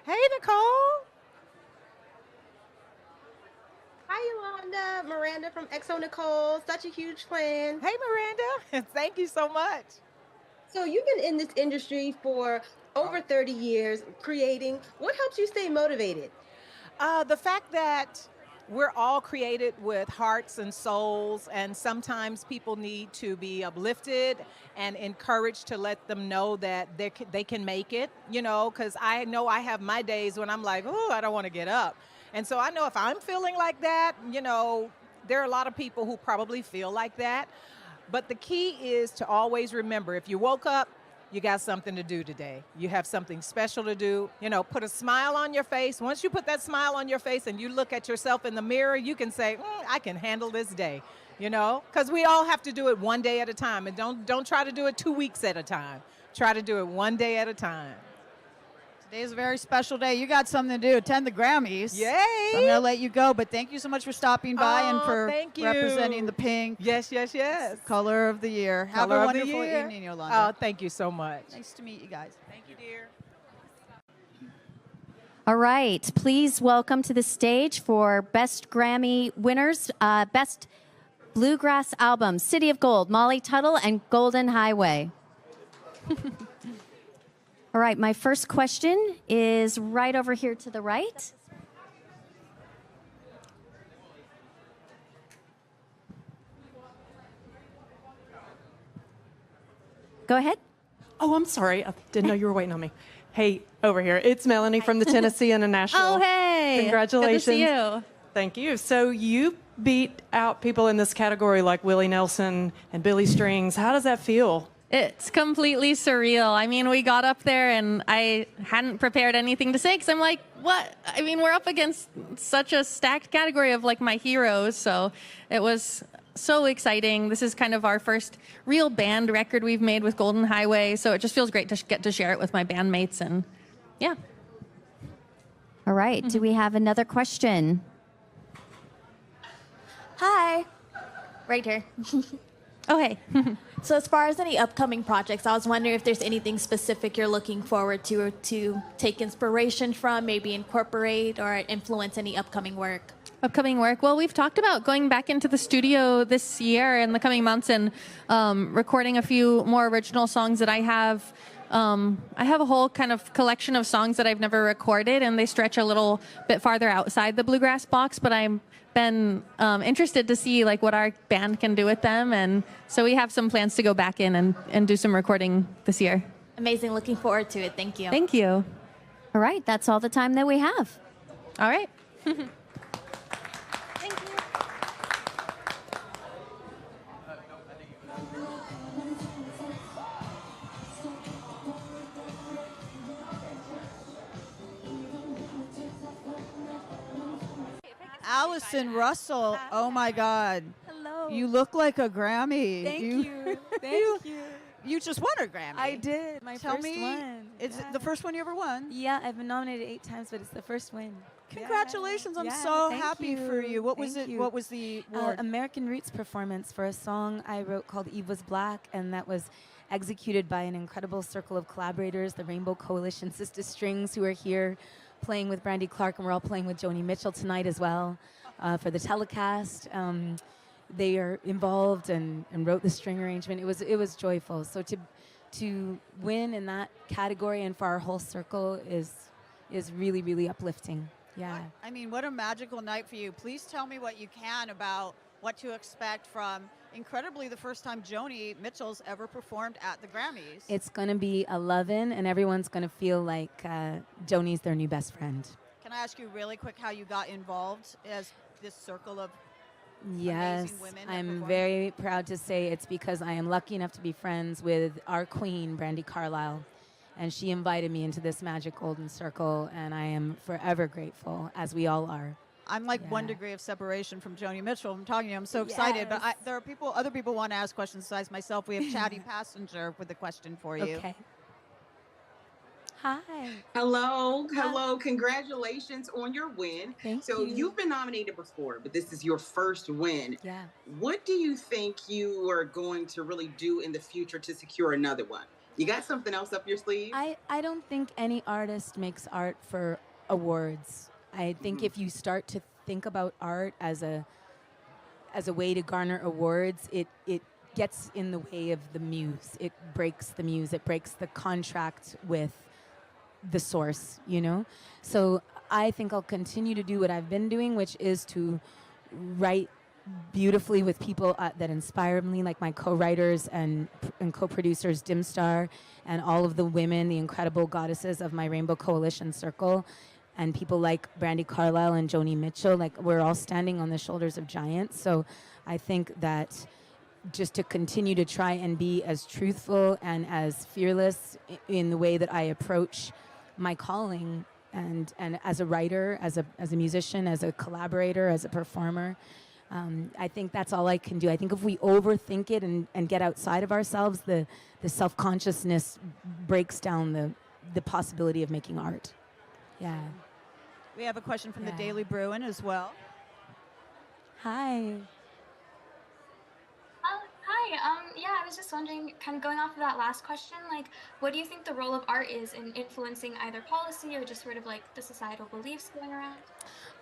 Hey, Nicole. Hi, Yolanda. Miranda from XO Nicole. Such a huge fan. Hey, Miranda. Thank you so much. So you've been in this industry for over 30 years creating. What helps you stay motivated? The fact that we're all created with hearts and souls, and sometimes people need to be uplifted and encouraged to let them know that they can make it, you know, because I know I have my days when I'm like, oh, I don't want to get up. And so I know if I'm feeling like that, you know, there are a lot of people who probably feel like that. But the key is to always remember, if you woke up, you got something to do today. You have something special to do. You know, put a smile on your face. Once you put that smile on your face and you look at yourself in the mirror, you can say, I can handle this day, you know, because we all have to do it one day at a time. And don't try to do it 2 weeks at a time. Try to do it one day at a time. Today's a very special day. You got something to do. Attend the Grammys. Yay! So I'm going to let you go, but thank you so much for stopping by and for thank you. representing the pink. Yes, yes, yes. Color of the year. Have Color a of the wonderful year. evening, Yolanda. Oh, thank you so much. Nice to meet you guys. Thank you, dear. All right, please welcome to the stage for Best Grammy winners, Best Bluegrass Album, City of Gold, Molly Tuttle and Golden Highway. All right, my first question is right over here to the right. Go ahead. Oh, I'm sorry. I didn't know you were waiting on me. Hey, over here. It's Melanie from the Tennessee International. Oh, hey. Congratulations. Good to see you. Thank you. So you beat out people in this category like Willie Nelson and Billy Strings. How does that feel? It's completely surreal. I mean, we got up there and I hadn't prepared anything to say because I'm like, what? I mean, we're up against such a stacked category of like my heroes. So it was so exciting. This is kind of our first real band record we've made with Golden Highway. So it just feels great to get to share it with my bandmates. And yeah. All right. Do we have another question? Hi. Right here. Oh, hey. So as far as any upcoming projects, I was wondering if there's anything specific you're looking forward to or to take inspiration from, maybe incorporate or influence any upcoming work. Upcoming work. Well, we've talked about going back into the studio this year in the coming months and recording a few more original songs that I have. I have a whole kind of collection of songs that I've never recorded, and they stretch a little bit farther outside the bluegrass box, but I'm been interested to see like what our band can do with them, and so we have some plans to go back in and do some recording this year. Amazing. Looking forward to it. Thank you. Thank you. All right, that's all the time that we have. All right. Allison Russell. Oh my God. Hello. You look like a Grammy. Thank you. Thank you. You just won a Grammy. I did. My Tell first me, one. Is it the first one you ever won? Yeah, I've been nominated 8 times, but it's the first win. Congratulations. I'm Yeah, so thank happy for you. What was Thank it? you. What was the award? American Roots performance for a song I wrote called Eve Was Black, and that was executed by an incredible circle of collaborators, the Rainbow Coalition, Sister Strings, who are here playing with Brandy Clark, and we're all playing with Joni Mitchell tonight as well for the telecast. They are involved and wrote the string arrangement. It was joyful. So to win in that category and for our whole circle is really, really uplifting. Yeah. I mean, what a magical night for you. Please tell me what you can about what to expect from, incredibly, the first time Joni Mitchell's ever performed at the Grammys. It's going to be 11, and everyone's going to feel like Joni's their new best friend. Can I ask you really quick how you got involved as this circle of Yes, amazing women that I'm perform? very proud to say it's because I am lucky enough to be friends with our queen, Brandy Carlisle, and she invited me into this magic golden circle, and I am forever grateful, as we all are. I'm like 1 degree of separation from Joni Mitchell. I'm talking to you. I'm so excited. But there are other people want to ask questions besides myself. We have Chatty Passenger with a question for you. Okay. Hi. Hello, hello. Congratulations on your win. Thank So you. you've been nominated before, but this is your first win. Yeah. What do you think you are going to really do in the future to secure another one? You got something else up your sleeve? I don't think any artist makes art for awards. I think if you start to think about art as a way to garner awards, it gets in the way of the muse. It breaks the muse. It breaks the contract with the source, you know? So I think I'll continue to do what I've been doing, which is to write beautifully with people that inspire me, like my co-writers and co-producers, Dimstar, and all of the women, the incredible goddesses of my Rainbow Coalition circle, and people like Brandy Carlisle and Joni Mitchell. Like, we're all standing on the shoulders of giants. So I think that just to continue to try and be as truthful and as fearless in the way that I approach my calling, and as a writer, as a musician, as a collaborator, as a performer, I think that's all I can do. I think if we overthink it and get outside of ourselves, the self-consciousness breaks down the possibility of making art. Yeah. We have a question from the Yeah. Daily Bruin as well. Hi. Hi. Yeah, I was just wondering, kind of going off of that last question, like, what do you think the role of art is in influencing either policy or just sort of like the societal beliefs going around?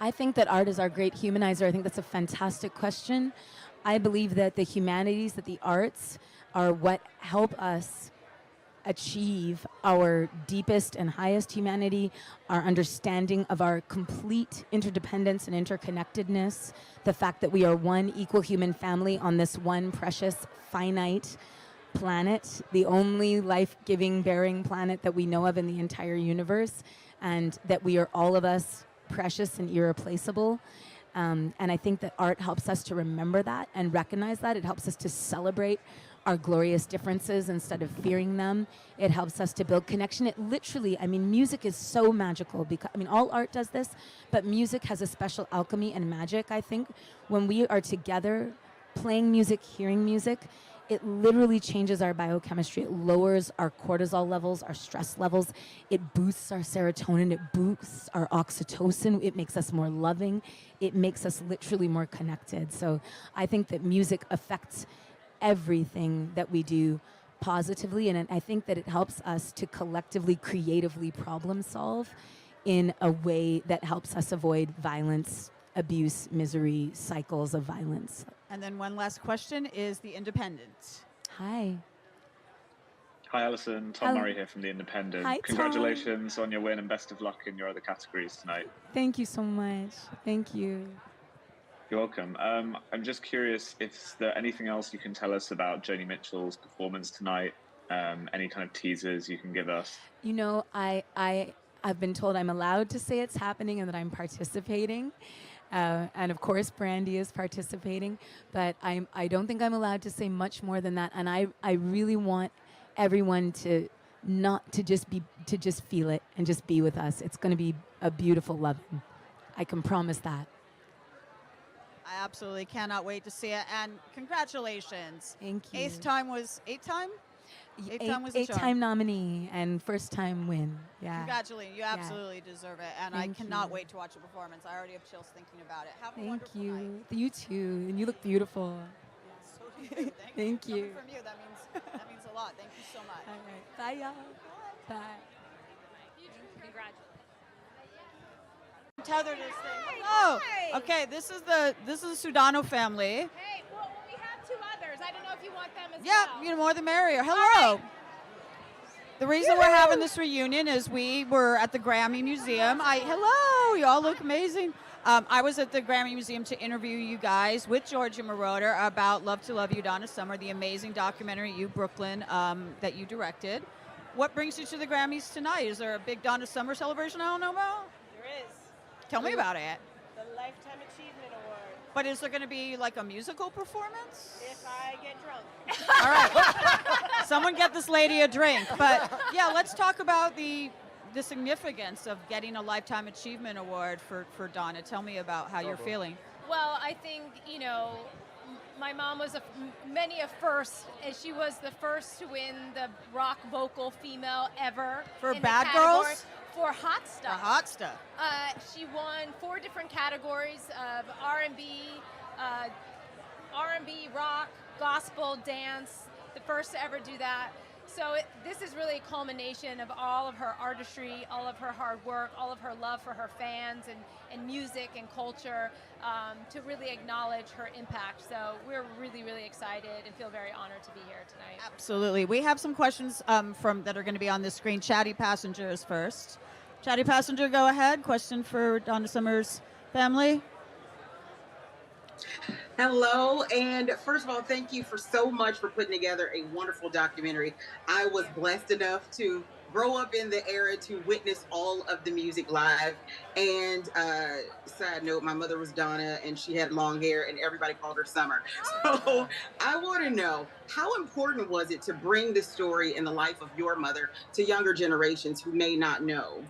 I think that art is our great humanizer. I think that's a fantastic question. I believe that the humanities, that the arts, are what help us achieve our deepest and highest humanity, our understanding of our complete interdependence and interconnectedness, the fact that we are one equal human family on this one precious, finite planet, the only life-giving, bearing planet that we know of in the entire universe, and that we are all of us precious and irreplaceable. And I think that art helps us to remember that and recognize that. It helps us to celebrate our glorious differences instead of fearing them. It helps us to build connection. It literally, I mean, music is so magical because, I mean, all art does this, but music has a special alchemy and magic, I think. When we are together playing music, hearing music, it literally changes our biochemistry. It lowers our cortisol levels, our stress levels. It boosts our serotonin. It boosts our oxytocin. It makes us more loving. It makes us literally more connected. So I think that music affects everything that we do positively, and I think that it helps us to collectively, creatively problem solve in a way that helps us avoid violence, abuse, misery, cycles of violence. And then one last question is The Independent. Hi. Hi, Alison. Tom Murray here from The Independent. Hi, Tom. Congratulations on your win and best of luck in your other categories tonight. Thank you so much. Thank you. You're welcome. I'm just curious if there anything else you can tell us about Joni Mitchell's performance tonight. Any kind of teasers you can give us? You know, I've been told I'm allowed to say it's happening and that I'm participating. And of course, Brandy is participating, but I don't think I'm allowed to say much more than that. And I really want everyone to just feel it and just be with us. It's going to be a beautiful loving. I can promise that. I absolutely cannot wait to see it. And congratulations. Thank you. Eighth time was a charm? Eight-time nominee and first-time win. Yeah. Congratulations. You absolutely deserve it. And Thank I cannot you. wait to watch the performance. I already have chills thinking about it. Have a Thank wonderful you. night. You too. And you look beautiful. So do you. Thank you. Coming from you, that means a lot. Thank you so much. All right. Bye, y'all. Bye. Congratulations. Tether this thing. Oh, okay. This is the Sudano family. Hey, well, we have two others. I don't know if you want them as Yeah, well. you know, more the merrier. Hello. The reason we're having this reunion is we were at the Grammy Museum. Hello, you all look amazing. I was at the Grammy Museum to interview you guys with Georgia Moroder about Love to Love You, Donna Summer, the amazing documentary, You Brooklyn, that you directed. What brings you to the Grammys tonight? Is there a big Donna Summer celebration I don't know about? There is. Tell me about it. The Lifetime Achievement Award. But is there going to be like a musical performance? If I get drunk. All right. Someone get this lady a drink. But yeah, let's talk about the significance of getting a Lifetime Achievement Award for Donna. Tell me about how you're feeling. Well, I think, you know, my mom was many a first, and she was the first to win the rock vocal female ever. For in the Bad category Girls? For Hot Stuff. For Hot Stuff. She won 4 different categories of R&B, rock, gospel, dance, the first to ever do that. So this is really a culmination of all of her artistry, all of her hard work, all of her love for her fans and music and culture, to really acknowledge her impact. So we're really, really excited and feel very honored to be here tonight. Absolutely. We have some questions from that are going to be on the screen. Chatty Passenger is first. Chatty Passenger, go ahead. Question for Donna Summer's family. Hello, and first of all, thank you for so much for putting together a wonderful documentary. I was blessed enough to grow up in the era to witness all of the music live. And side note, my mother was Donna, and she had long hair, and everybody called her Summer. So I want to know, how important was it to bring the story and the life of your mother to younger generations who may not know?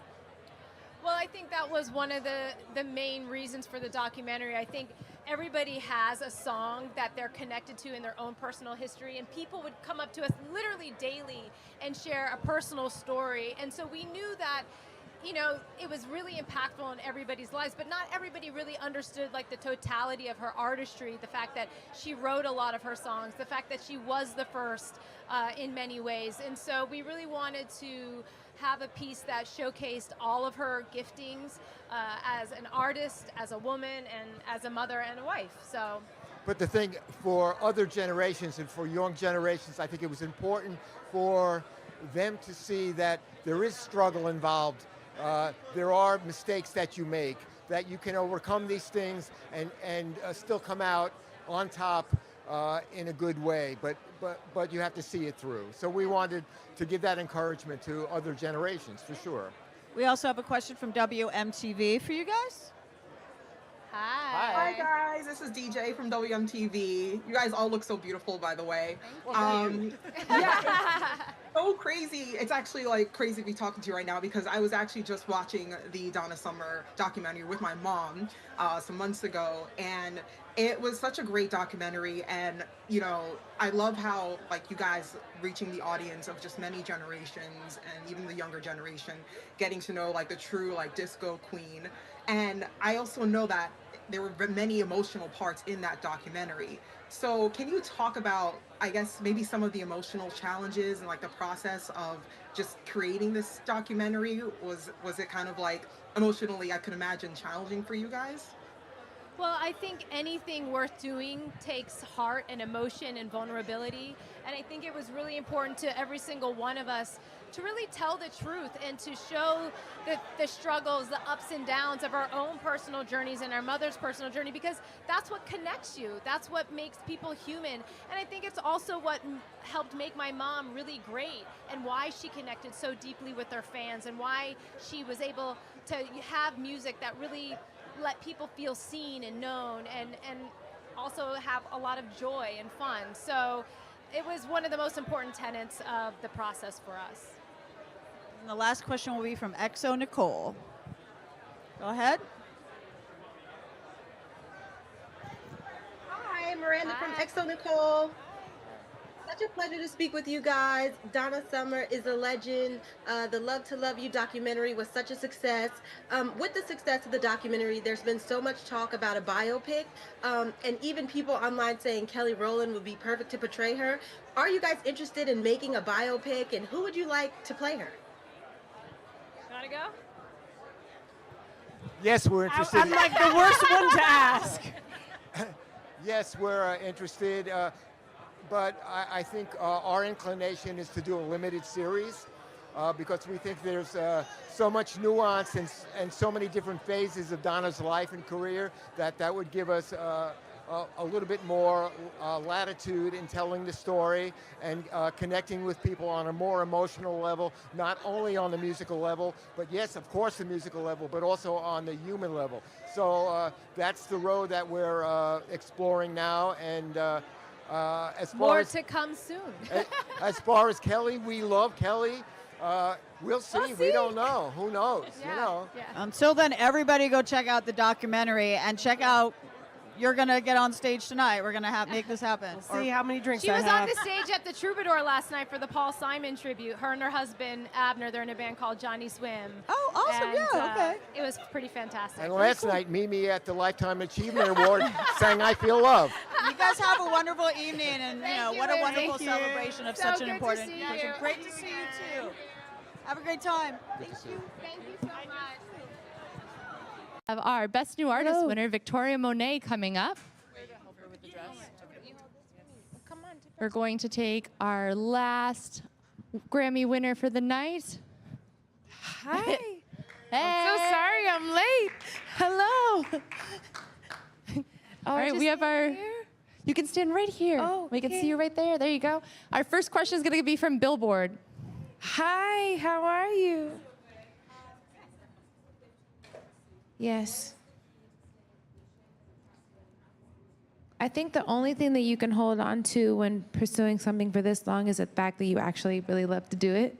Well, I think that was one of the main reasons for the documentary. I think everybody has a song that they're connected to in their own personal history, and people would come up to us literally daily and share a personal story. And so we knew that, you know, it was really impactful in everybody's lives, but not everybody really understood like the totality of her artistry, the fact that she wrote a lot of her songs, the fact that she was the first in many ways. And so we really wanted to have a piece that showcased all of her giftings as an artist, as a woman, and as a mother and a wife. So. But the thing for other generations and for young generations, I think it was important for them to see that there is struggle involved. There are mistakes that you make, that you can overcome these things and still come out on top in a good way, but you have to see it through. So we wanted to give that encouragement to other generations, for sure. We also have a question from WMTV for you guys. Hi guys, this is DJ from WMTV. You guys all look so beautiful, by the way. Yeah, so crazy. It's actually like crazy to be talking to you right now because I was actually just watching the Donna Summer documentary with my mom some months ago, and it was such a great documentary. And you know, I love how like you guys reaching the audience of just many generations and even the younger generation, getting to know like the true like disco queen. And I also know that there were many emotional parts in that documentary. So can you talk about, I guess, maybe some of the emotional challenges and like the process of just creating this documentary? Was it kind of like emotionally, I could imagine, challenging for you guys? Well, I think anything worth doing takes heart and emotion and vulnerability. And I think it was really important to every single one of us to really tell the truth and to show the struggles, the ups and downs of our own personal journeys and our mother's personal journey, because that's what connects you. That's what makes people human. And I think it's also what helped make my mom really great and why she connected so deeply with her fans and why she was able to have music that really let people feel seen and known and also have a lot of joy and fun. So it was one of the most important tenets of the process for us. And the last question will be from EXO Nicole. Go ahead. Hi, Miranda from EXO Nicole. Such a pleasure to speak with you guys. Donna Summer is a legend. The Love to Love You documentary was such a success. With the success of the documentary, there's been so much talk about a biopic, and even people online saying Kelly Rowland would be perfect to portray her. Are you guys interested in making a biopic, and who would you like to play her? Want to go? Yes, we're interested. I'm like the worst one to ask. Yes, we're interested. But I think our inclination is to do a limited series because we think there's so much nuance and so many different phases of Donna's life and career that would give us a little bit more latitude in telling the story and connecting with people on a more emotional level, not only on the musical level, but yes, of course, the musical level, but also on the human level. So that's the road that we're exploring now. And as far More as, to come soon. as far as Kelly, we love Kelly. We'll see. We don't know. Who knows? Yeah, you know. yeah. Until then, everybody go check out the documentary and check out you're gonna get on stage tonight. We're gonna make this happen. See how many drinks She I was have. on the stage at the Troubadour last night for the Paul Simon tribute. Her and her husband, Abner, they're in a band called Johnny Swim. Oh, awesome, And, yeah, okay. It was pretty fantastic. And Really last cool. night, Mimi at the Lifetime Achievement Award sang "I Feel Love." You guys have a wonderful evening, and Thank you, what a Mary. wonderful Thank you. celebration of So such an good to important see person. you. Great to see you too. Have a great time. Thank you. Thank you so much. Of our Best New Artist winner, Victoria Monet, coming up. We're going to take our last Grammy winner for the night. Hi. Hey. I'm so sorry I'm late. Hello. All right, we have our. You can stand right here. Oh, we can okay. see you right there. There you go. Our first question is going to be from Billboard. Hi, how are you? Yes. I think the only thing that you can hold on to when pursuing something for this long is the fact that you actually really love to do it.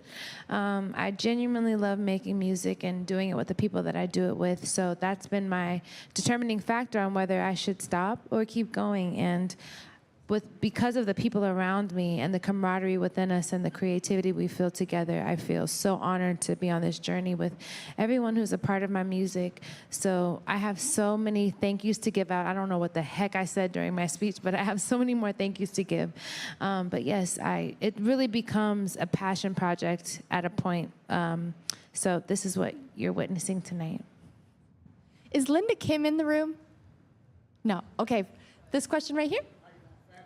I genuinely love making music and doing it with the people that I do it with. So that's been my determining factor on whether I should stop or keep going. And because of the people around me and the camaraderie within us and the creativity we feel together, I feel so honored to be on this journey with everyone who's a part of my music. So I have so many thank yous to give out. I don't know what the heck I said during my speech, but I have so many more thank yous to give. But yes, it really becomes a passion project at a point. So this is what you're witnessing tonight. Is Linda Kim in the room? No. Okay. This question right here.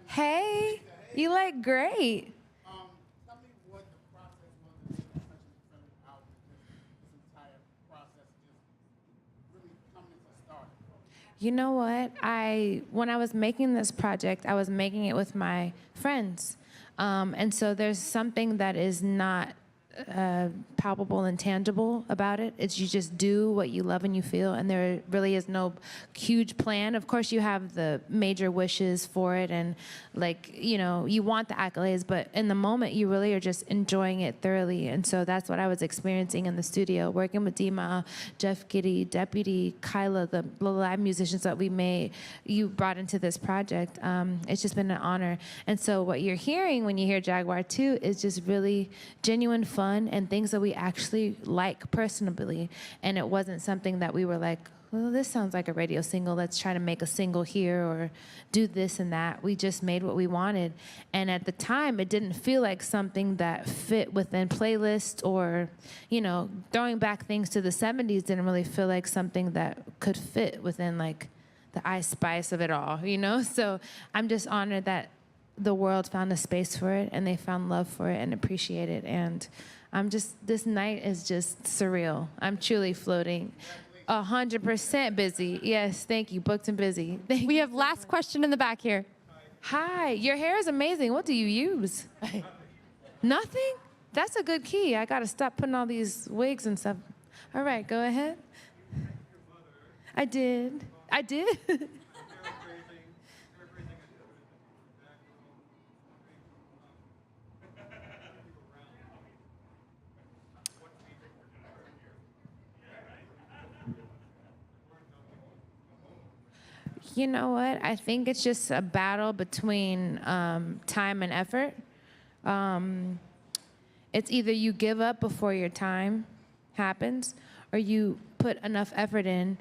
Hey, you look great. You know what? When I was making this project, I was making it with my friends. And so there's something that is not palpable and tangible about it. It's you just do what you love and you feel, and there really is no huge plan. Of course, you have the major wishes for it, and you want the accolades, but in the moment, you really are just enjoying it thoroughly. And so that's what I was experiencing in the studio, working with Dima, Jeff Giddy, Deputy, Kyla, the live musicians that you brought into this project. It's just been an honor. And so what you're hearing when you hear Jaguar 2 is just really genuine fun and things that we actually like personally. And it wasn't something that we were like, well, this sounds like a radio single. Let's try to make a single here or do this and that. We just made what we wanted. And at the time, it didn't feel like something that fit within playlists or, throwing back things to the 70s didn't really feel like something that could fit within like the ice spice of it all, So I'm just honored that the world found a space for it and they found love for it and appreciate it. And this night is just surreal. I'm truly floating. 100% busy. Yes, thank you. Booked and busy. We have last question in the back here. Hi, your hair is amazing. What do you use? Nothing? That's a good key. I got to stop putting all these wigs and stuff. All right, go ahead. I did. You know what? I think it's just a battle between time and effort. It's either you give up before your time happens, or you put enough effort in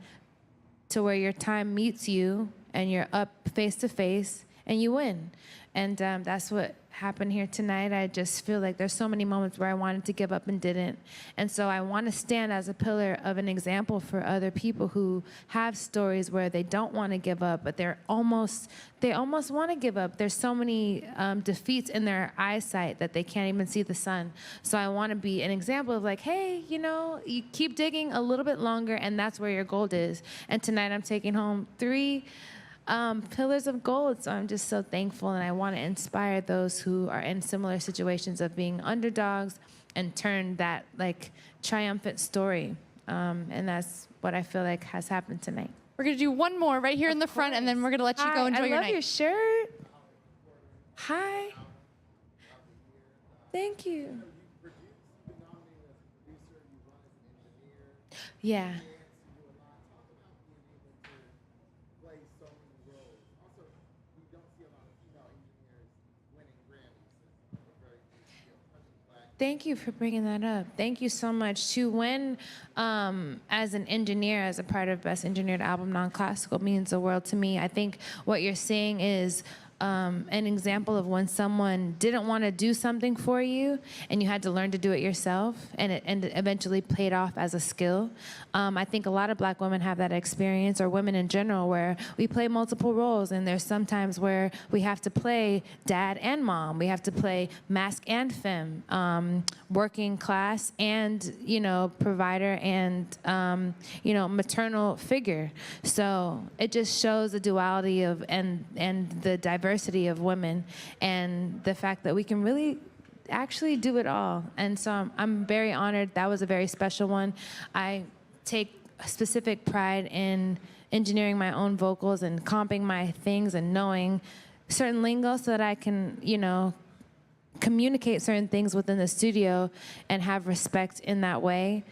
to where your time meets you and you're up face to face and you win. And that's what happened here tonight. I just feel like there's so many moments where I wanted to give up and didn't. And so I want to stand as a pillar of an example for other people who have stories where they don't want to give up, but they almost want to give up. There's so many defeats in their eyesight that they can't even see the sun. So I want to be an example of like, hey, you keep digging a little bit longer and that's where your gold is. And tonight I'm taking home 3 pillars of gold. So I'm just so thankful, and I want to inspire those who are in similar situations of being underdogs and turn that like triumphant story. And that's what I feel like has happened tonight. We're going to do one more right here in the front, and then we're going to let you go enjoy your night. I love your shirt. Hi. Thank you. Yeah. Thank you for bringing that up. Thank you so much. To win as an engineer, as a part of Best Engineered Album Non-Classical means the world to me. I think what you're seeing is an example of when someone didn't want to do something for you and you had to learn to do it yourself, and it eventually paid off as a skill. I think a lot of Black women have that experience, or women in general, where we play multiple roles, and there's sometimes where we have to play dad and mom. We have to play mask and femme, working class and, provider and, maternal figure. So it just shows the duality of and the diversity of women, and the fact that we can really actually do it all. And so I'm very honored. That was a very special one. I take specific pride in engineering my own vocals and comping my things and knowing certain lingo so that I can, communicate certain things within the studio and have respect in that way.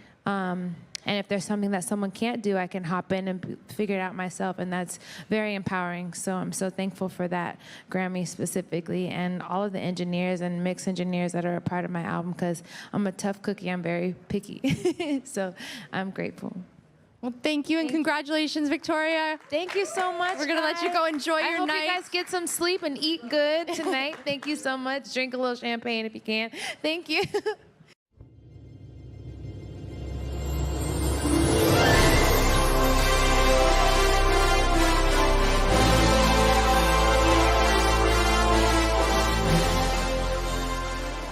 And if there's something that someone can't do, I can hop in and figure it out myself, and that's very empowering. So I'm so thankful for that Grammy specifically, and all of the engineers and mix engineers that are a part of my album, because I'm a tough cookie. I'm very picky. So I'm grateful. Well, thank you, and congratulations, Victoria. Thank you so much. We're going to let you go enjoy your I hope night. you guys get some sleep and eat good tonight. Thank you so much. Drink a little champagne if you can. Thank you.